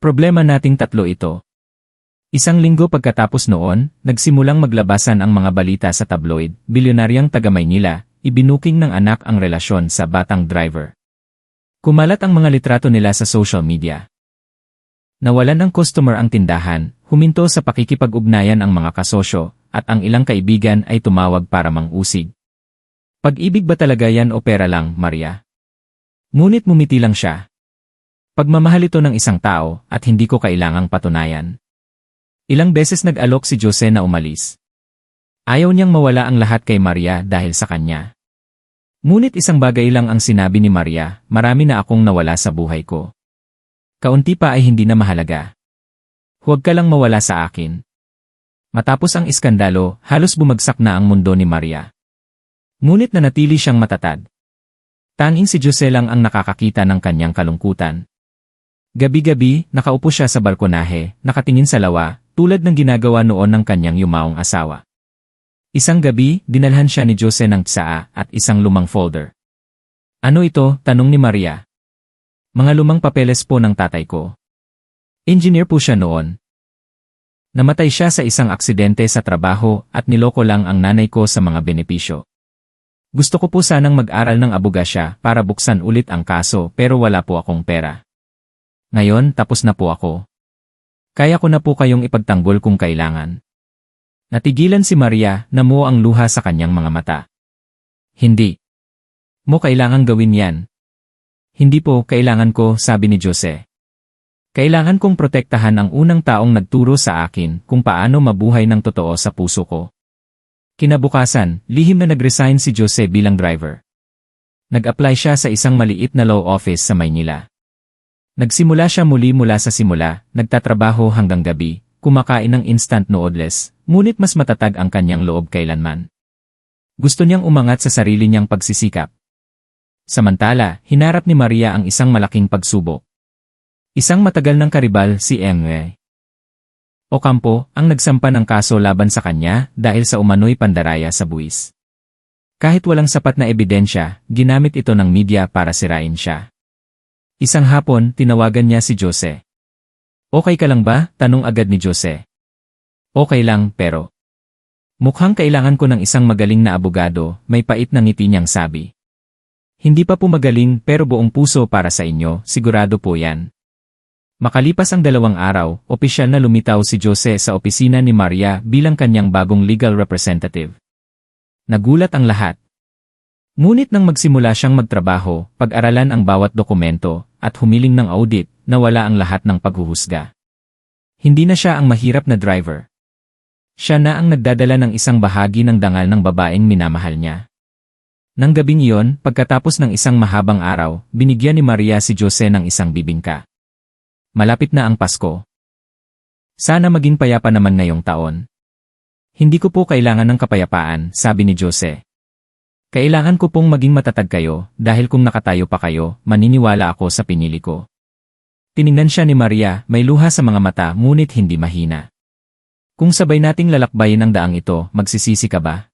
S1: Problema nating tatlo ito. Isang linggo pagkatapos noon, nagsimulang maglabasan ang mga balita sa tabloid, bilyonaryang taga Maynila, ibinuking ng anak ang relasyon sa batang driver. Kumalat ang mga litrato nila sa social media. Nawalan ng customer ang tindahan, huminto sa pakikipag-ugnayan ang mga kasosyo, at ang ilang kaibigan ay tumawag para mangusig. Pag-ibig ba talaga yan o pera lang, Maria? Ngunit mumiti lang siya. Pagmamahal ito ng isang tao at hindi ko kailangang patunayan. Ilang beses nag-alok si Jose na umalis. Ayaw niyang mawala ang lahat kay Maria dahil sa kanya. Ngunit isang bagay lang ang sinabi ni Maria, marami na akong nawala sa buhay ko. Kaunti pa ay hindi na mahalaga. Huwag ka lang mawala sa akin. Matapos ang iskandalo, halos bumagsak na ang mundo ni Maria. Ngunit nanatili siyang matatag. Tanging si Jose lang ang nakakakita ng kanyang kalungkutan. Gabi-gabi, nakaupo siya sa balkonahe, nakatingin sa lawa, tulad ng ginagawa noon ng kanyang yumaong asawa. Isang gabi, dinalhan siya ni Jose ng tsaa at isang lumang folder. Ano ito? Tanong ni Maria. Mga lumang papeles po ng tatay ko. Engineer po siya noon. Namatay siya sa isang aksidente sa trabaho at niloko lang ang nanay ko sa mga benepisyo. Gusto ko po sanang mag-aral ng abogasya para buksan ulit ang kaso pero wala po akong pera. Ngayon, tapos na po ako. Kaya ko na po kayong ipagtanggol kung kailangan. Natigilan si Maria, namuo ang luha sa kanyang mga mata. Hindi. Mo kailangang gawin yan. Hindi po, kailangan ko, sabi ni Jose. Kailangan kong protektahan ang unang taong nagturo sa akin kung paano mabuhay ng totoo sa puso ko. Kinabukasan, lihim na nag-resign si Jose bilang driver. Nag-apply siya sa isang maliit na law office sa Maynila. Nagsimula siya muli mula sa simula, nagtatrabaho hanggang gabi, kumakain ng instant noodles, ngunit mas matatag ang kanyang loob kailanman. Gusto niyang umangat sa sarili niyang pagsisikap. Samantala, hinarap ni Maria ang isang malaking pagsubok. Isang matagal ng karibal si M.A. Ocampo ang nagsampa ng kaso laban sa kanya dahil sa umano'y pandaraya sa buwis. Kahit walang sapat na ebidensya, ginamit ito ng media para sirain siya. Isang hapon, tinawagan niya si Jose. Okay ka lang ba? Tanong agad ni Jose. Okay lang, pero mukhang kailangan ko ng isang magaling na abogado, may pait na ngiti niyang sabi. Hindi pa po magaling pero buong puso para sa inyo, sigurado po yan. Makalipas ang 2 araw, opisyal na lumitaw si Jose sa opisina ni Maria bilang kanyang bagong legal representative. Nagulat ang lahat. Ngunit nang magsimula siyang magtrabaho, pag-aralan ang bawat dokumento, at humiling ng audit, nawala ang lahat ng paghuhusga. Hindi na siya ang mahirap na driver. Siya na ang nagdadala ng isang bahagi ng dangal ng babaeng minamahal niya. Nang gabing iyon, pagkatapos ng isang mahabang araw, binigyan ni Maria si Jose ng isang bibingka. Malapit na ang Pasko. Sana maging payapa naman ngayong taon. Hindi ko po kailangan ng kapayapaan, sabi ni Jose. Kailangan ko pong maging matatag kayo, dahil kung nakatayo pa kayo, maniniwala ako sa pinili ko. Tiningnan siya ni Maria, may luha sa mga mata ngunit hindi mahina. Kung sabay nating lalakbayin ang daang ito, magsisisi ka ba?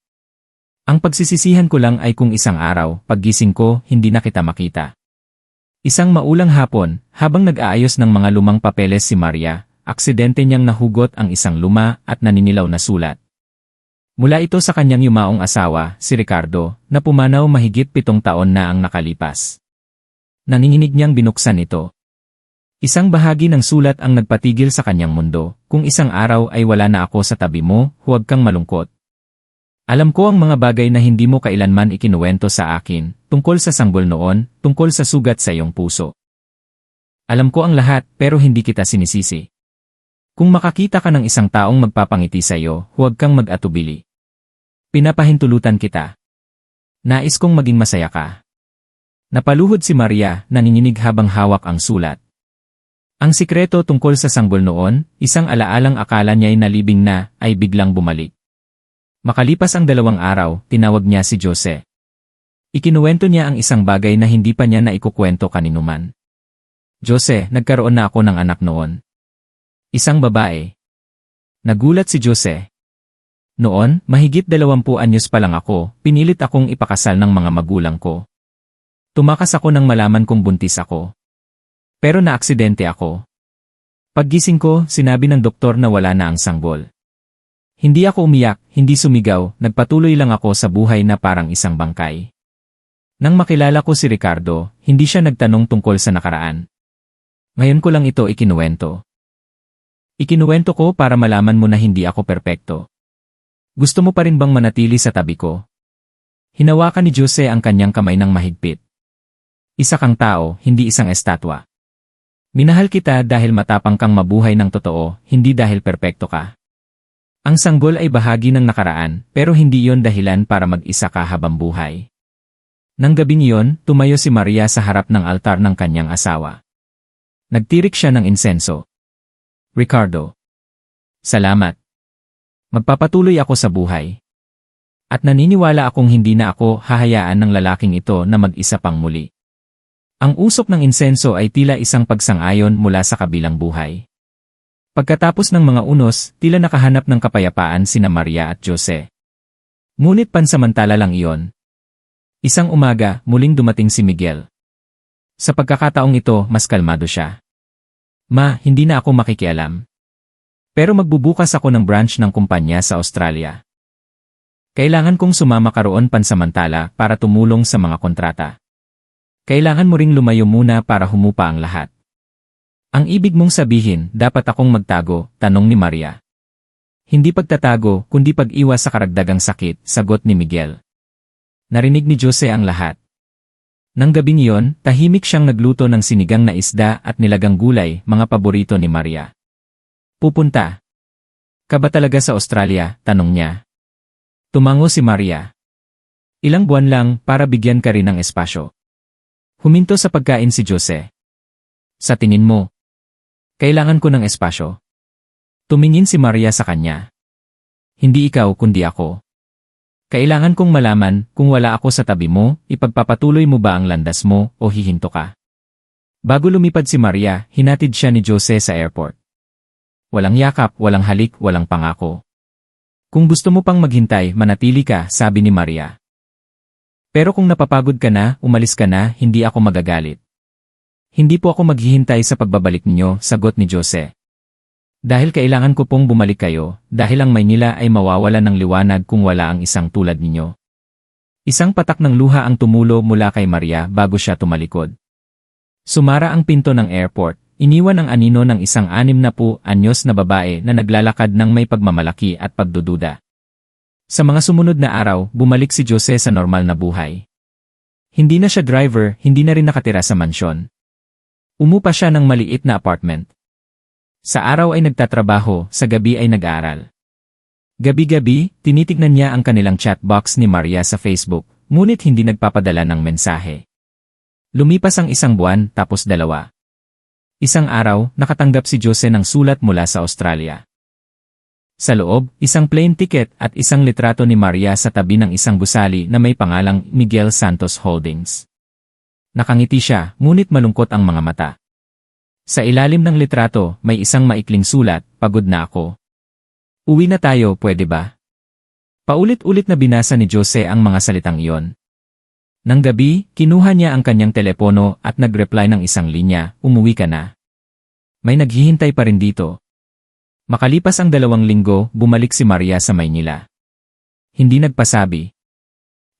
S1: Ang pagsisisihan ko lang ay kung isang araw, paggising ko, hindi na kita makita. Isang maulang hapon, habang nag-aayos ng mga lumang papeles si Maria, aksidente niyang nahugot ang isang luma at naninilaw na sulat. Mula ito sa kanyang yumaong asawa, si Ricardo, na pumanaw mahigit 7 taon na ang nakalipas. Nanginginig niyang binuksan ito. Isang bahagi ng sulat ang nagpatigil sa kanyang mundo, kung isang araw ay wala na ako sa tabi mo, huwag kang malungkot. Alam ko ang mga bagay na hindi mo kailanman ikinuwento sa akin, tungkol sa sanggol noon, tungkol sa sugat sa iyong puso. Alam ko ang lahat, pero hindi kita sinisisi. Kung makakita ka ng isang taong magpapangiti sa iyo, huwag kang mag-atubili. Pinapahintulutan kita. Nais kong maging masaya ka. Napaluhod si Maria, nanginginig habang hawak ang sulat. Ang sikreto tungkol sa sanggol noon, isang alaalang akala niya'y nalibing na, ay biglang bumalik. Makalipas ang 2 araw, tinawag niya si Jose. Ikinuwento niya ang isang bagay na hindi pa niya naikukwento kaninuman. Jose, nagkaroon na ako ng anak noon. Isang babae. Nagulat si Jose. Noon, mahigit 20 anyos pa lang ako, pinilit akong ipakasal ng mga magulang ko. Tumakas ako nang malaman kong buntis ako. Pero naaksidente ako. Paggising ko, sinabi ng doktor na wala na ang sanggol. Hindi ako umiyak, hindi sumigaw, nagpatuloy lang ako sa buhay na parang isang bangkay. Nang makilala ko si Ricardo, hindi siya nagtanong tungkol sa nakaraan. Ngayon ko lang ito ikinuwento. Ikinuwento ko para malaman mo na hindi ako perpekto. Gusto mo pa rin bang manatili sa tabi ko? Hinawakan ni Jose ang kanyang kamay ng mahigpit. Isa kang tao, hindi isang estatwa. Minahal kita dahil matapang kang mabuhay ng totoo, hindi dahil perpekto ka. Ang sanggol ay bahagi ng nakaraan, pero hindi yon dahilan para mag-isa ka habang buhay. Nang gabing iyon, tumayo si Maria sa harap ng altar ng kanyang asawa. Nagtirik siya ng insenso. Ricardo. Salamat. Magpapatuloy ako sa buhay. At naniniwala akong hindi na ako hahayaan ng lalaking ito na mag-isa pang muli. Ang usok ng insenso ay tila isang pagsang-ayon mula sa kabilang buhay. Pagkatapos ng mga unos, tila nakahanap ng kapayapaan sina Maria at Jose. Ngunit pansamantala lang iyon. Isang umaga, muling dumating si Miguel. Sa pagkakataong ito, mas kalmado siya. Ma, hindi na ako makikialam. Pero magbubukas ako ng branch ng kumpanya sa Australia. Kailangan kong sumama ka roon pansamantala para tumulong sa mga kontrata. Kailangan mo ring lumayo muna para humupa ang lahat. Ang ibig mong sabihin, dapat akong magtago, tanong ni Maria. Hindi pagtatago, kundi pag-iwas sa karagdagang sakit, sagot ni Miguel. Narinig ni Jose ang lahat. Nang gabing iyon, tahimik siyang nagluto ng sinigang na isda at nilagang gulay, mga paborito ni Maria. Pupunta ka ba talaga sa Australia? Tanong niya. Tumango si Maria. Ilang buwan lang para bigyan ka rin ng espasyo. Huminto sa pagkain si Jose. Sa tingin mo, kailangan ko ng espasyo? Tumingin si Maria sa kanya. Hindi ikaw kundi ako. Kailangan kong malaman kung wala ako sa tabi mo, ipagpapatuloy mo ba ang landas mo o hihinto ka? Bago lumipad si Maria, hinatid siya ni Jose sa airport. Walang yakap, walang halik, walang pangako. Kung gusto mo pang maghintay, manatili ka, sabi ni Maria. Pero kung napapagod ka na, umalis ka na, hindi ako magagalit. Hindi po ako maghihintay sa pagbabalik ninyo, sagot ni Jose. Dahil kailangan ko pong bumalik kayo, dahil ang Maynila ay mawawala ng liwanag kung wala ang isang tulad ninyo. Isang patak ng luha ang tumulo mula kay Maria bago siya tumalikod. Sumara ang pinto ng airport. Iniwan ang anino ng isang 60 anyos na babae na naglalakad ng may pagmamalaki at pagdududa. Sa mga sumunod na araw, bumalik si Jose sa normal na buhay. Hindi na siya driver, hindi na rin nakatira sa mansyon. Umupa siya ng maliit na apartment. Sa araw ay nagtatrabaho, sa gabi ay nag-aaral. Gabi-gabi, tinitignan niya ang kanilang chat box ni Maria sa Facebook, ngunit hindi nagpapadala ng mensahe. Lumipas ang 1 buwan, tapos 2. Isang araw, nakatanggap si Jose ng sulat mula sa Australia. Sa loob, isang plane ticket at isang litrato ni Maria sa tabi ng isang gusali na may pangalang Miguel Santos Holdings. Nakangiti siya, ngunit malungkot ang mga mata. Sa ilalim ng litrato, may isang maikling sulat, pagod na ako. Uwi na tayo, pwede ba? Paulit-ulit na binasa ni Jose ang mga salitang iyon. Nang gabi, kinuha niya ang kanyang telepono at nag-reply ng isang linya, umuwi ka na. May naghihintay pa rin dito. Makalipas ang 2 linggo, bumalik si Maria sa Maynila. Hindi nagpasabi.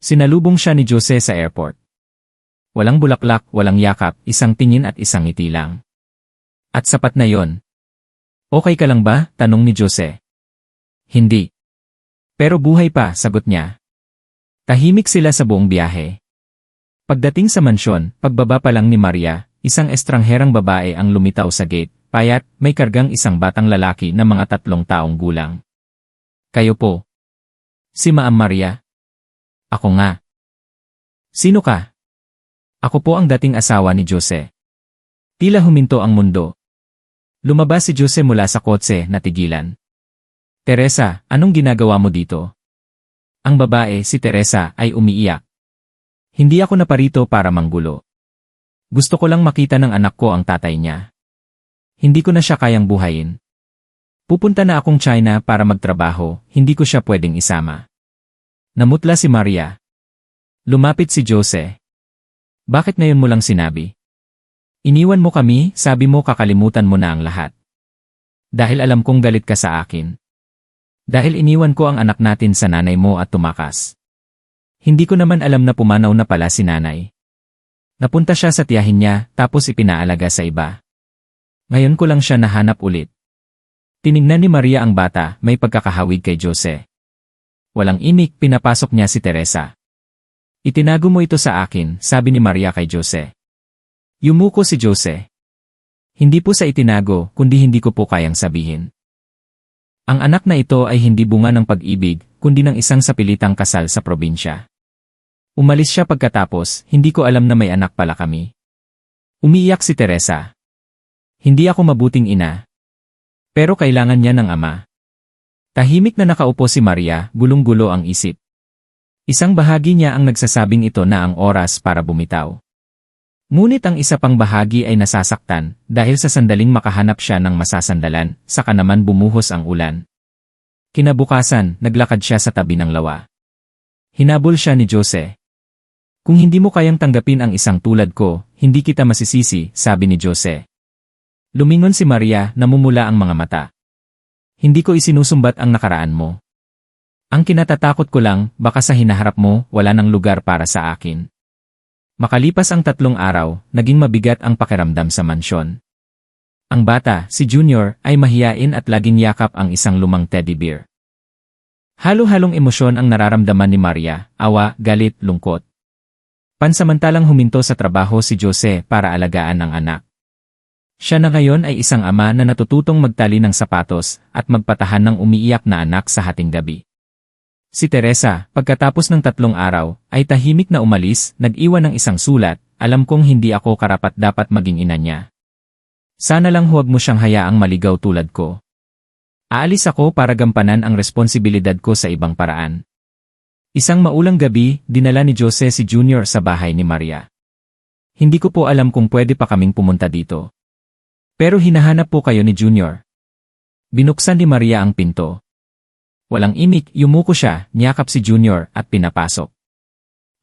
S1: Sinalubong siya ni Jose sa airport. Walang bulaklak, walang yakap, isang tingin at isang ngiti lang. At sapat na yon. Okay ka lang ba? Tanong ni Jose. Hindi. Pero buhay pa, sagot niya. Tahimik sila sa buong biyahe. Pagdating sa mansyon, pagbaba pa lang ni Maria, isang estrangherang babae ang lumitaw sa gate, payat, may kargang isang batang lalaki na mga 3 taong gulang. Kayo po. Si Ma'am Maria? Ako nga. Sino ka? Ako po ang dating asawa ni Jose. Tila huminto ang mundo. Lumabas si Jose mula sa kotse, natigilan. Teresa, anong ginagawa mo dito? Ang babae, si Teresa, ay umiiyak. Hindi ako naparito para manggulo. Gusto ko lang makita ng anak ko ang tatay niya. Hindi ko na siya kayang buhayin. Pupunta na akong China para magtrabaho, hindi ko siya pwedeng isama. Namutla si Maria. Lumapit si Jose. Bakit ngayon mo lang sinabi? Iniwan mo kami, sabi mo kakalimutan mo na ang lahat. Dahil alam kong galit ka sa akin. Dahil iniwan ko ang anak natin sa nanay mo at tumakas. Hindi ko naman alam na pumanaw na pala si nanay. Napunta siya sa tiyahin niya, tapos ipinaalaga sa iba. Ngayon ko lang siya nahanap ulit. Tinignan ni Maria ang bata, may pagkakahawig kay Jose. Walang imik, pinapasok niya si Teresa. Itinago mo ito sa akin, sabi ni Maria kay Jose. Yumuko si Jose. Hindi po sa itinago, kundi hindi ko po kayang sabihin. Ang anak na ito ay hindi bunga ng pag-ibig, kundi ng isang sapilitang kasal sa probinsya. Umalis siya pagkatapos, hindi ko alam na may anak pala kami. Umiiyak si Teresa. Hindi ako mabuting ina. Pero kailangan niya ng ama. Tahimik na nakaupo si Maria, gulong-gulo ang isip. Isang bahagi niya ang nagsasabing ito na ang oras para bumitaw. Ngunit ang isa pang bahagi ay nasasaktan dahil sa sandaling makahanap siya ng masasandalan, saka naman bumuhos ang ulan. Kinabukasan, naglakad siya sa tabi ng lawa. Hinabol siya ni Jose. Kung hindi mo kayang tanggapin ang isang tulad ko, hindi kita masisisi, sabi ni Jose. Lumingon si Maria, namumula ang mga mata. Hindi ko isinusumbat ang nakaraan mo. Ang kinatatakot ko lang, baka sa hinaharap mo, wala nang lugar para sa akin. Makalipas ang 3 araw, naging mabigat ang pakiramdam sa mansyon. Ang bata, si Junior, ay mahiyain at laging yakap ang isang lumang teddy bear. Halo-halong emosyon ang nararamdaman ni Maria, awa, galit, lungkot. Pansamantalang huminto sa trabaho si Jose para alagaan ang anak. Siya na ngayon ay isang ama na natututong magtali ng sapatos at magpatahan ng umiiyak na anak sa hating gabi. Si Teresa, pagkatapos ng 3 araw, ay tahimik na umalis, nag-iwan ng isang sulat, alam kong hindi ako karapat-dapat maging ina niya. Sana lang huwag mo siyang hayaang maligaw tulad ko. Aalis ako para gampanan ang responsibilidad ko sa ibang paraan. Isang maulang gabi, dinala ni Jose si Junior sa bahay ni Maria. Hindi ko po alam kung pwede pa kaming pumunta dito. Pero hinahanap po kayo ni Junior. Binuksan ni Maria ang pinto. Walang imik, yumuko siya, niyakap si Junior at pinapasok.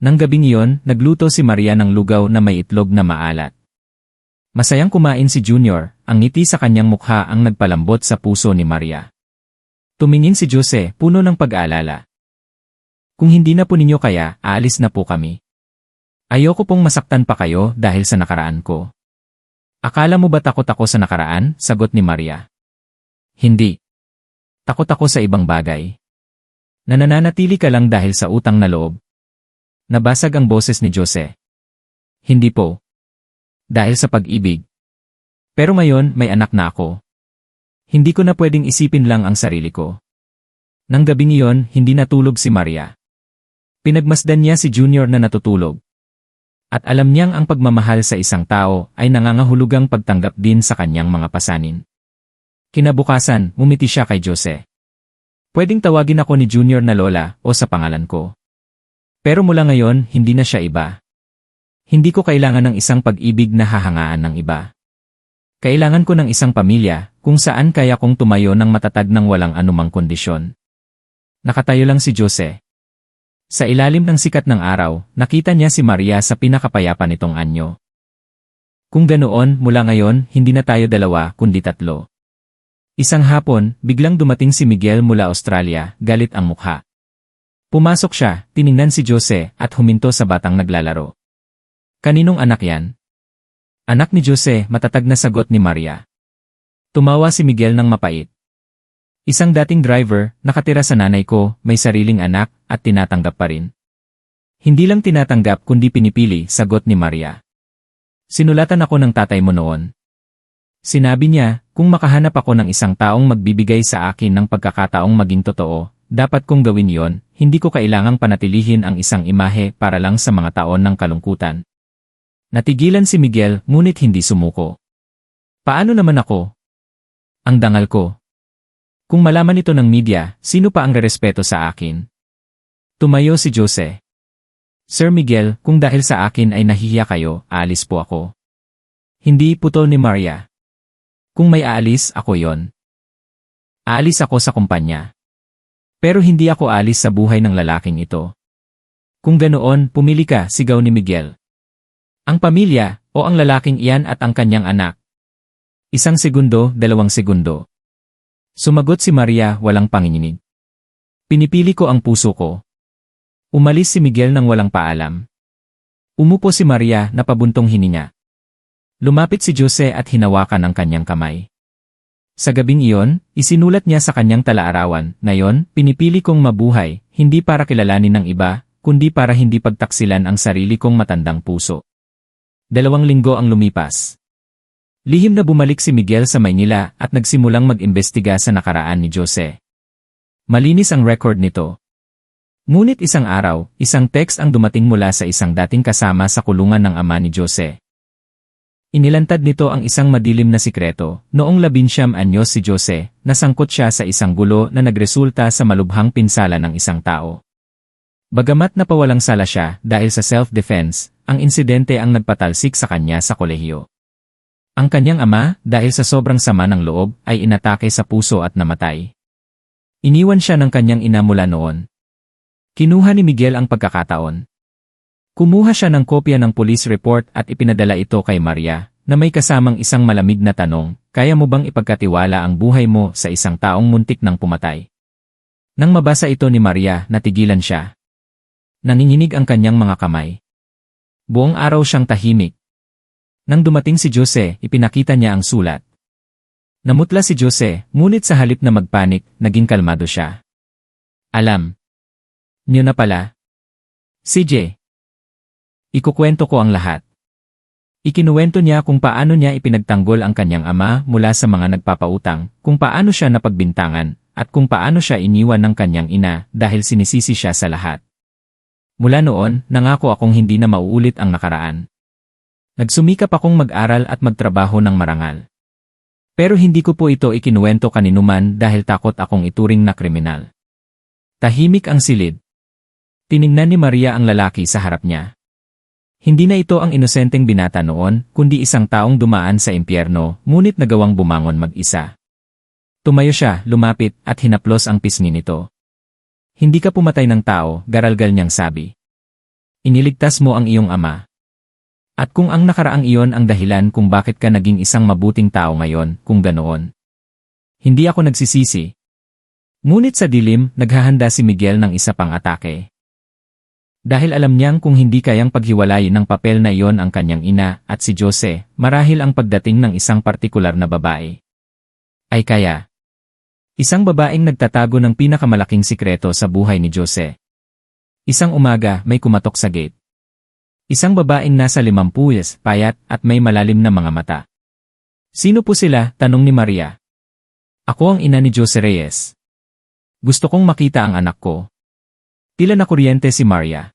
S1: Nang gabing iyon, nagluto si Maria ng lugaw na may itlog na maalat. Masayang kumain si Junior, ang ngiti sa kanyang mukha ang nagpalambot sa puso ni Maria. Tumingin si Jose, puno ng pag-aalala. Kung hindi na po ninyo kaya, aalis na po kami. Ayoko pong masaktan pa kayo dahil sa nakaraan ko. Akala mo ba takot ako sa nakaraan? Sagot ni Maria. Hindi. Takot ako sa ibang bagay. Nananatili ka lang dahil sa utang na loob. Nabasag ang boses ni Jose. Hindi po. Dahil sa pag-ibig. Pero ngayon, may anak na ako. Hindi ko na pwedeng isipin lang ang sarili ko. Nang gabing iyon, hindi natulog si Maria. Pinagmasdan niya si Junior na natutulog. At alam niyang ang pagmamahal sa isang tao ay nangangahulugang pagtanggap din sa kanyang mga pasanin. Kinabukasan, ngumiti siya kay Jose. Pwedeng tawagin ako ni Junior na Lola o sa pangalan ko. Pero mula ngayon, hindi na siya iba. Hindi ko kailangan ng isang pag-ibig na hahangaan ng iba. Kailangan ko ng isang pamilya kung saan kaya kong tumayo ng matatag ng walang anumang kondisyon. Nakatayo lang si Jose. Sa ilalim ng sikat ng araw, nakita niya si Maria sa pinakapayapa nitong anyo. Kung ganoon, mula ngayon, hindi na tayo 2 kundi 3. Isang hapon, biglang dumating si Miguel mula Australia, galit ang mukha. Pumasok siya, tiningnan si Jose at huminto sa batang naglalaro. Kaninong anak yan? Anak ni Jose, matatag na sagot ni Maria. Tumawa si Miguel ng mapait. Isang dating driver, nakatira sa nanay ko, may sariling anak, at tinatanggap pa rin. Hindi lang tinatanggap kundi pinipili, sagot ni Maria. Sinulatan ako ng tatay mo noon. Sinabi niya, kung makahanap ako ng isang taong magbibigay sa akin ng pagkakataong maging totoo, dapat kong gawin yon, hindi ko kailangang panatilihin ang isang imahe para lang sa mga taon ng kalungkutan. Natigilan si Miguel, ngunit hindi sumuko. Paano naman ako? Ang dangal ko. Kung malaman ito ng media, sino pa ang rerespeto sa akin? Tumayo si Jose. Sir Miguel, kung dahil sa akin ay nahihiya kayo, aalis po ako. Hindi, putol ni Maria. Kung may aalis, ako yon. Aalis ako sa kumpanya. Pero hindi ako aalis sa buhay ng lalaking ito. Kung ganoon, pumili ka, sigaw ni Miguel. Ang pamilya, o ang lalaking iyan at ang kanyang anak. 1 segundo, 2 segundo. Sumagot si Maria, walang panginginig. Pinipili ko ang puso ko. Umalis si Miguel nang walang paalam. Umupo si Maria na pabuntong hininga. Lumapit si Jose at hinawakan ang kanyang kamay. Sa gabing iyon, isinulat niya sa kanyang talaarawan, ngayon, pinipili kong mabuhay, hindi para kilalanin ng iba, kundi para hindi pagtaksilan ang sarili kong matandang puso. 2 linggo ang lumipas. Lihim na bumalik si Miguel sa Maynila at nagsimulang mag-imbestiga sa nakaraan ni Jose. Malinis ang record nito. Ngunit isang araw, isang text ang dumating mula sa isang dating kasama sa kulungan ng ama ni Jose. Inilantad nito ang isang madilim na sikreto. Noong 19 anyos si Jose, nasangkot siya sa isang gulo na nagresulta sa malubhang pinsala ng isang tao. Bagamat napawalang sala siya dahil sa self-defense, ang insidente ang nagpatalsik sa kanya sa kolehiyo. Ang kanyang ama, dahil sa sobrang sama ng loob, ay inatake sa puso at namatay. Iniwan siya ng kanyang ina mula noon. Kinuha ni Miguel ang pagkakataon. Kumuha siya ng kopya ng police report at ipinadala ito kay Maria, na may kasamang isang malamig na tanong, kaya mo bang ipagkatiwala ang buhay mo sa isang taong muntik nang pumatay? Nang mabasa ito ni Maria, natigilan siya. Nanginginig ang kanyang mga kamay. Buong araw siyang tahimik. Nang dumating si Jose, ipinakita niya ang sulat. Namutla si Jose, ngunit sa halip na magpanik, naging kalmado siya. Alam niyo na pala. CJ. Ikukwento ko ang lahat. Ikinuwento niya kung paano niya ipinagtanggol ang kanyang ama mula sa mga nagpapautang, kung paano siya napagbintangan, at kung paano siya iniwan ng kanyang ina dahil sinisisi siya sa lahat. Mula noon, nangako akong hindi na mauulit ang nakaraan. Nagsumikap akong mag-aral at magtrabaho ng marangal. Pero hindi ko po ito ikinuwento kaninuman dahil takot akong ituring na kriminal. Tahimik ang silid. Tiningnan ni Maria ang lalaki sa harap niya. Hindi na ito ang inosenteng binata noon, kundi isang taong dumaan sa impyerno, ngunit nagawang bumangon mag-isa. Tumayo siya, lumapit, at hinaplos ang pisngi nito. Hindi ka pumatay ng tao, garalgal niyang sabi. Iniligtas mo ang iyong ama. At kung ang nakaraang iyon ang dahilan kung bakit ka naging isang mabuting tao ngayon, kung ganoon. Hindi ako nagsisisi. Ngunit sa dilim, naghahanda si Miguel ng isa pang atake. Dahil alam niyang kung hindi kayang paghiwalayin ng papel na iyon ang kanyang ina at si Jose, marahil ang pagdating ng isang partikular na babae. Ay kaya. Isang babaeng nagtatago ng pinakamalaking sikreto sa buhay ni Jose. Isang umaga, may kumatok sa gate. Isang babaeng nasa 50, payat at may malalim na mga mata. Sino po sila? Tanong ni Maria. Ako ang ina ni Jose Reyes. Gusto kong makita ang anak ko. Tila na kuryente si Maria.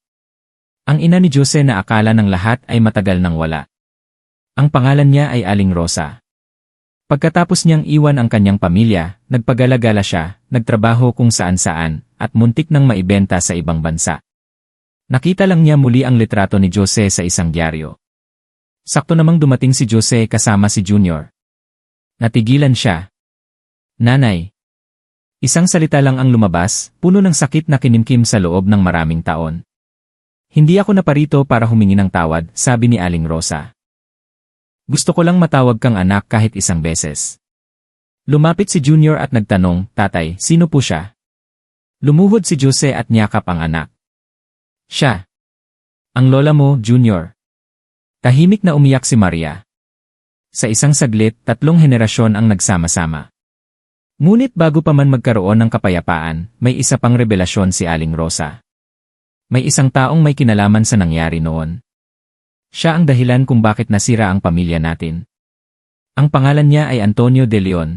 S1: Ang ina ni Jose na akala ng lahat ay matagal nang wala. Ang pangalan niya ay Aling Rosa. Pagkatapos niyang iwan ang kanyang pamilya, nagpagala-gala siya, nagtrabaho kung saan-saan, at muntik nang maibenta sa ibang bansa. Nakita lang niya muli ang litrato ni Jose sa isang dyaryo. Sakto namang dumating si Jose kasama si Junior. Natigilan siya. Nanay. Isang salita lang ang lumabas, puno ng sakit na kinimkim sa loob ng maraming taon. Hindi ako naparito para humingi ng tawad, sabi ni Aling Rosa. Gusto ko lang matawag kang anak kahit isang beses. Lumapit si Junior at nagtanong, Tatay, sino po siya? Lumuhod si Jose at niyakap ang anak. Siya. Ang lola mo, Junior. Tahimik na umiyak si Maria. Sa isang saglit, 3 henerasyon ang nagsama-sama. Ngunit bago pa man magkaroon ng kapayapaan, may isa pang revelasyon si Aling Rosa. May isang taong may kinalaman sa nangyari noon. Siya ang dahilan kung bakit nasira ang pamilya natin. Ang pangalan niya ay Antonio de Leon.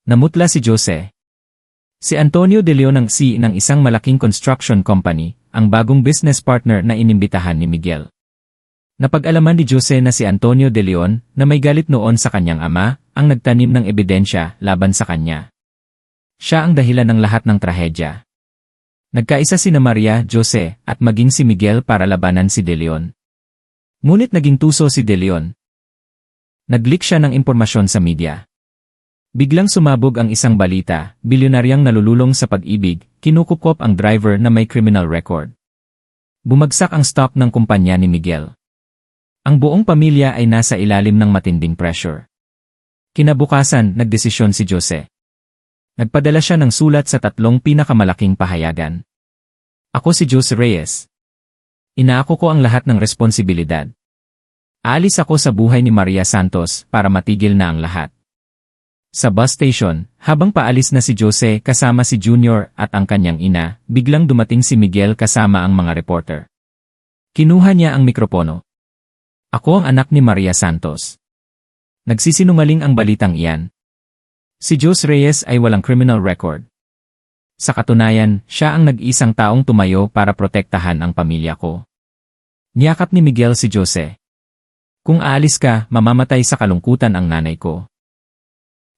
S1: Namutla si Jose. Si Antonio de Leon ang CEO ng isang malaking construction company, ang bagong business partner na inimbitahan ni Miguel. Napag-alaman ni Jose na si Antonio de Leon, na may galit noon sa kanyang ama, ang nagtanim ng ebidensya laban sa kanya. Siya ang dahilan ng lahat ng trahedya. Nagkaisa sina Maria, Jose, at maging si Miguel para labanan si De Leon. Ngunit naging tuso si De Leon. Nag-leak siya ng impormasyon sa media. Biglang sumabog ang isang balita, bilyonaryang nalululong sa pag-ibig, kinukupkop ang driver na may criminal record. Bumagsak ang stock ng kumpanya ni Miguel. Ang buong pamilya ay nasa ilalim ng matinding pressure. Kinabukasan, nagdesisyon si Jose. Nagpadala siya ng sulat sa 3 pinakamalaking pahayagan. Ako si Jose Reyes. Inaako ko ang lahat ng responsibilidad. Aalis ako sa buhay ni Maria Santos para matigil na ang lahat. Sa bus station, habang paalis na si Jose kasama si Junior at ang kanyang ina, biglang dumating si Miguel kasama ang mga reporter. Kinuha niya ang mikropono. Ako ang anak ni Maria Santos. Nagsisinungaling ang balitang iyan. Si Jose Reyes ay walang criminal record. Sa katunayan, siya ang nag-isang taong tumayo para protektahan ang pamilya ko. Niyakap ni Miguel si Jose. Kung aalis ka, mamamatay sa kalungkutan ang nanay ko.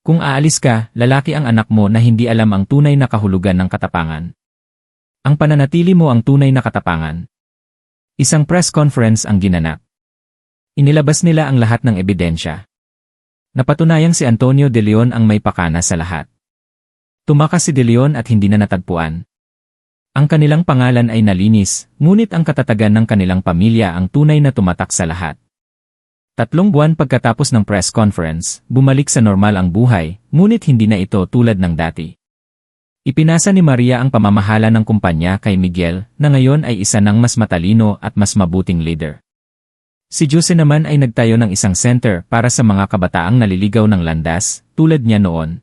S1: Kung aalis ka, lalaki ang anak mo na hindi alam ang tunay na kahulugan ng katapangan. Ang pananatili mo ang tunay na katapangan. Isang press conference ang ginanap. Inilabas nila ang lahat ng ebidensya. Napatunayang si Antonio de Leon ang may pakana sa lahat. Tumakas si de Leon at hindi na natagpuan. Ang kanilang pangalan ay nalinis, ngunit ang katatagan ng kanilang pamilya ang tunay na tumatak sa lahat. 3 buwan pagkatapos ng press conference, bumalik sa normal ang buhay, ngunit hindi na ito tulad ng dati. Ipinasa ni Maria ang pamamahala ng kumpanya kay Miguel, na ngayon ay isa ng mas matalino at mas mabuting leader. Si Jose naman ay nagtayo ng isang center para sa mga kabataang naliligaw ng landas, tulad niya noon.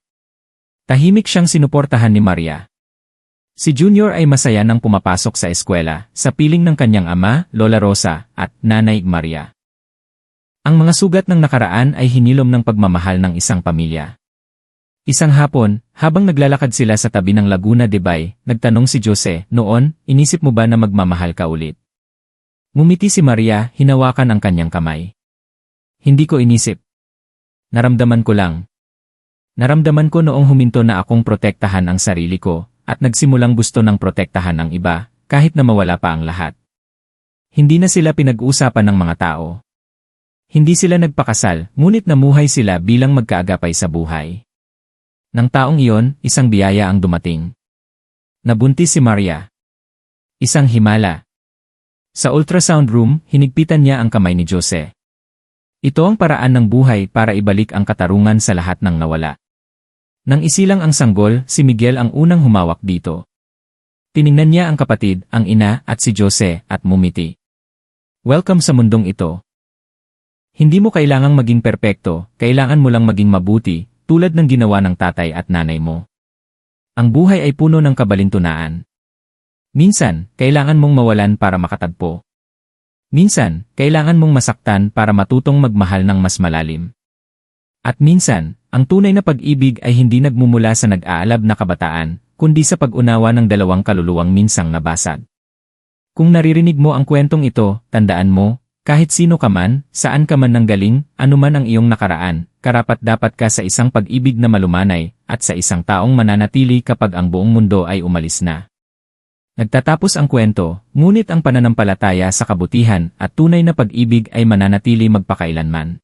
S1: Tahimik siyang sinuportahan ni Maria. Si Junior ay masaya nang pumapasok sa eskwela, sa piling ng kanyang ama, Lola Rosa, at Nanay Maria. Ang mga sugat ng nakaraan ay hinilom ng pagmamahal ng isang pamilya. Isang hapon, habang naglalakad sila sa tabi ng Laguna de Bay, nagtanong si Jose, noon, inisip mo ba na magmamahal ka ulit? Ngumiti si Maria, hinawakan ang kanyang kamay. Hindi ko inisip. Naramdaman ko lang. Naramdaman ko noong huminto na akong protektahan ang sarili ko, at nagsimulang gusto ng protektahan ang iba, kahit na mawala pa ang lahat. Hindi na sila pinag-uusapan ng mga tao. Hindi sila nagpakasal, ngunit namuhay sila bilang magkaagapay sa buhay. Nang taong iyon, isang biyaya ang dumating. Nabuntis si Maria. Isang himala. Sa ultrasound room, hinigpitan niya ang kamay ni Jose. Ito ang paraan ng buhay para ibalik ang katarungan sa lahat ng nawala. Nang isilang ang sanggol, si Miguel ang unang humawak dito. Tiningnan niya ang kapatid, ang ina, at si Jose, at mumiti. Welcome sa mundong ito. Hindi mo kailangang maging perpekto, kailangan mo lang maging mabuti, tulad ng ginawa ng tatay at nanay mo. Ang buhay ay puno ng kabalintunaan. Minsan, kailangan mong mawalan para makatagpo. Minsan, kailangan mong masaktan para matutong magmahal ng mas malalim. At minsan, ang tunay na pag-ibig ay hindi nagmumula sa nag-aalab na kabataan, kundi sa pag-unawa ng dalawang kaluluwang minsang nabasag. Kung naririnig mo ang kwentong ito, tandaan mo, kahit sino ka man, saan ka man nanggaling, anuman ang iyong nakaraan, karapat-dapat ka sa isang pag-ibig na malumanay, at sa isang taong mananatili kapag ang buong mundo ay umalis na. Nagtatapos ang kwento, ngunit ang pananampalataya sa kabutihan at tunay na pag-ibig ay mananatili magpakailanman.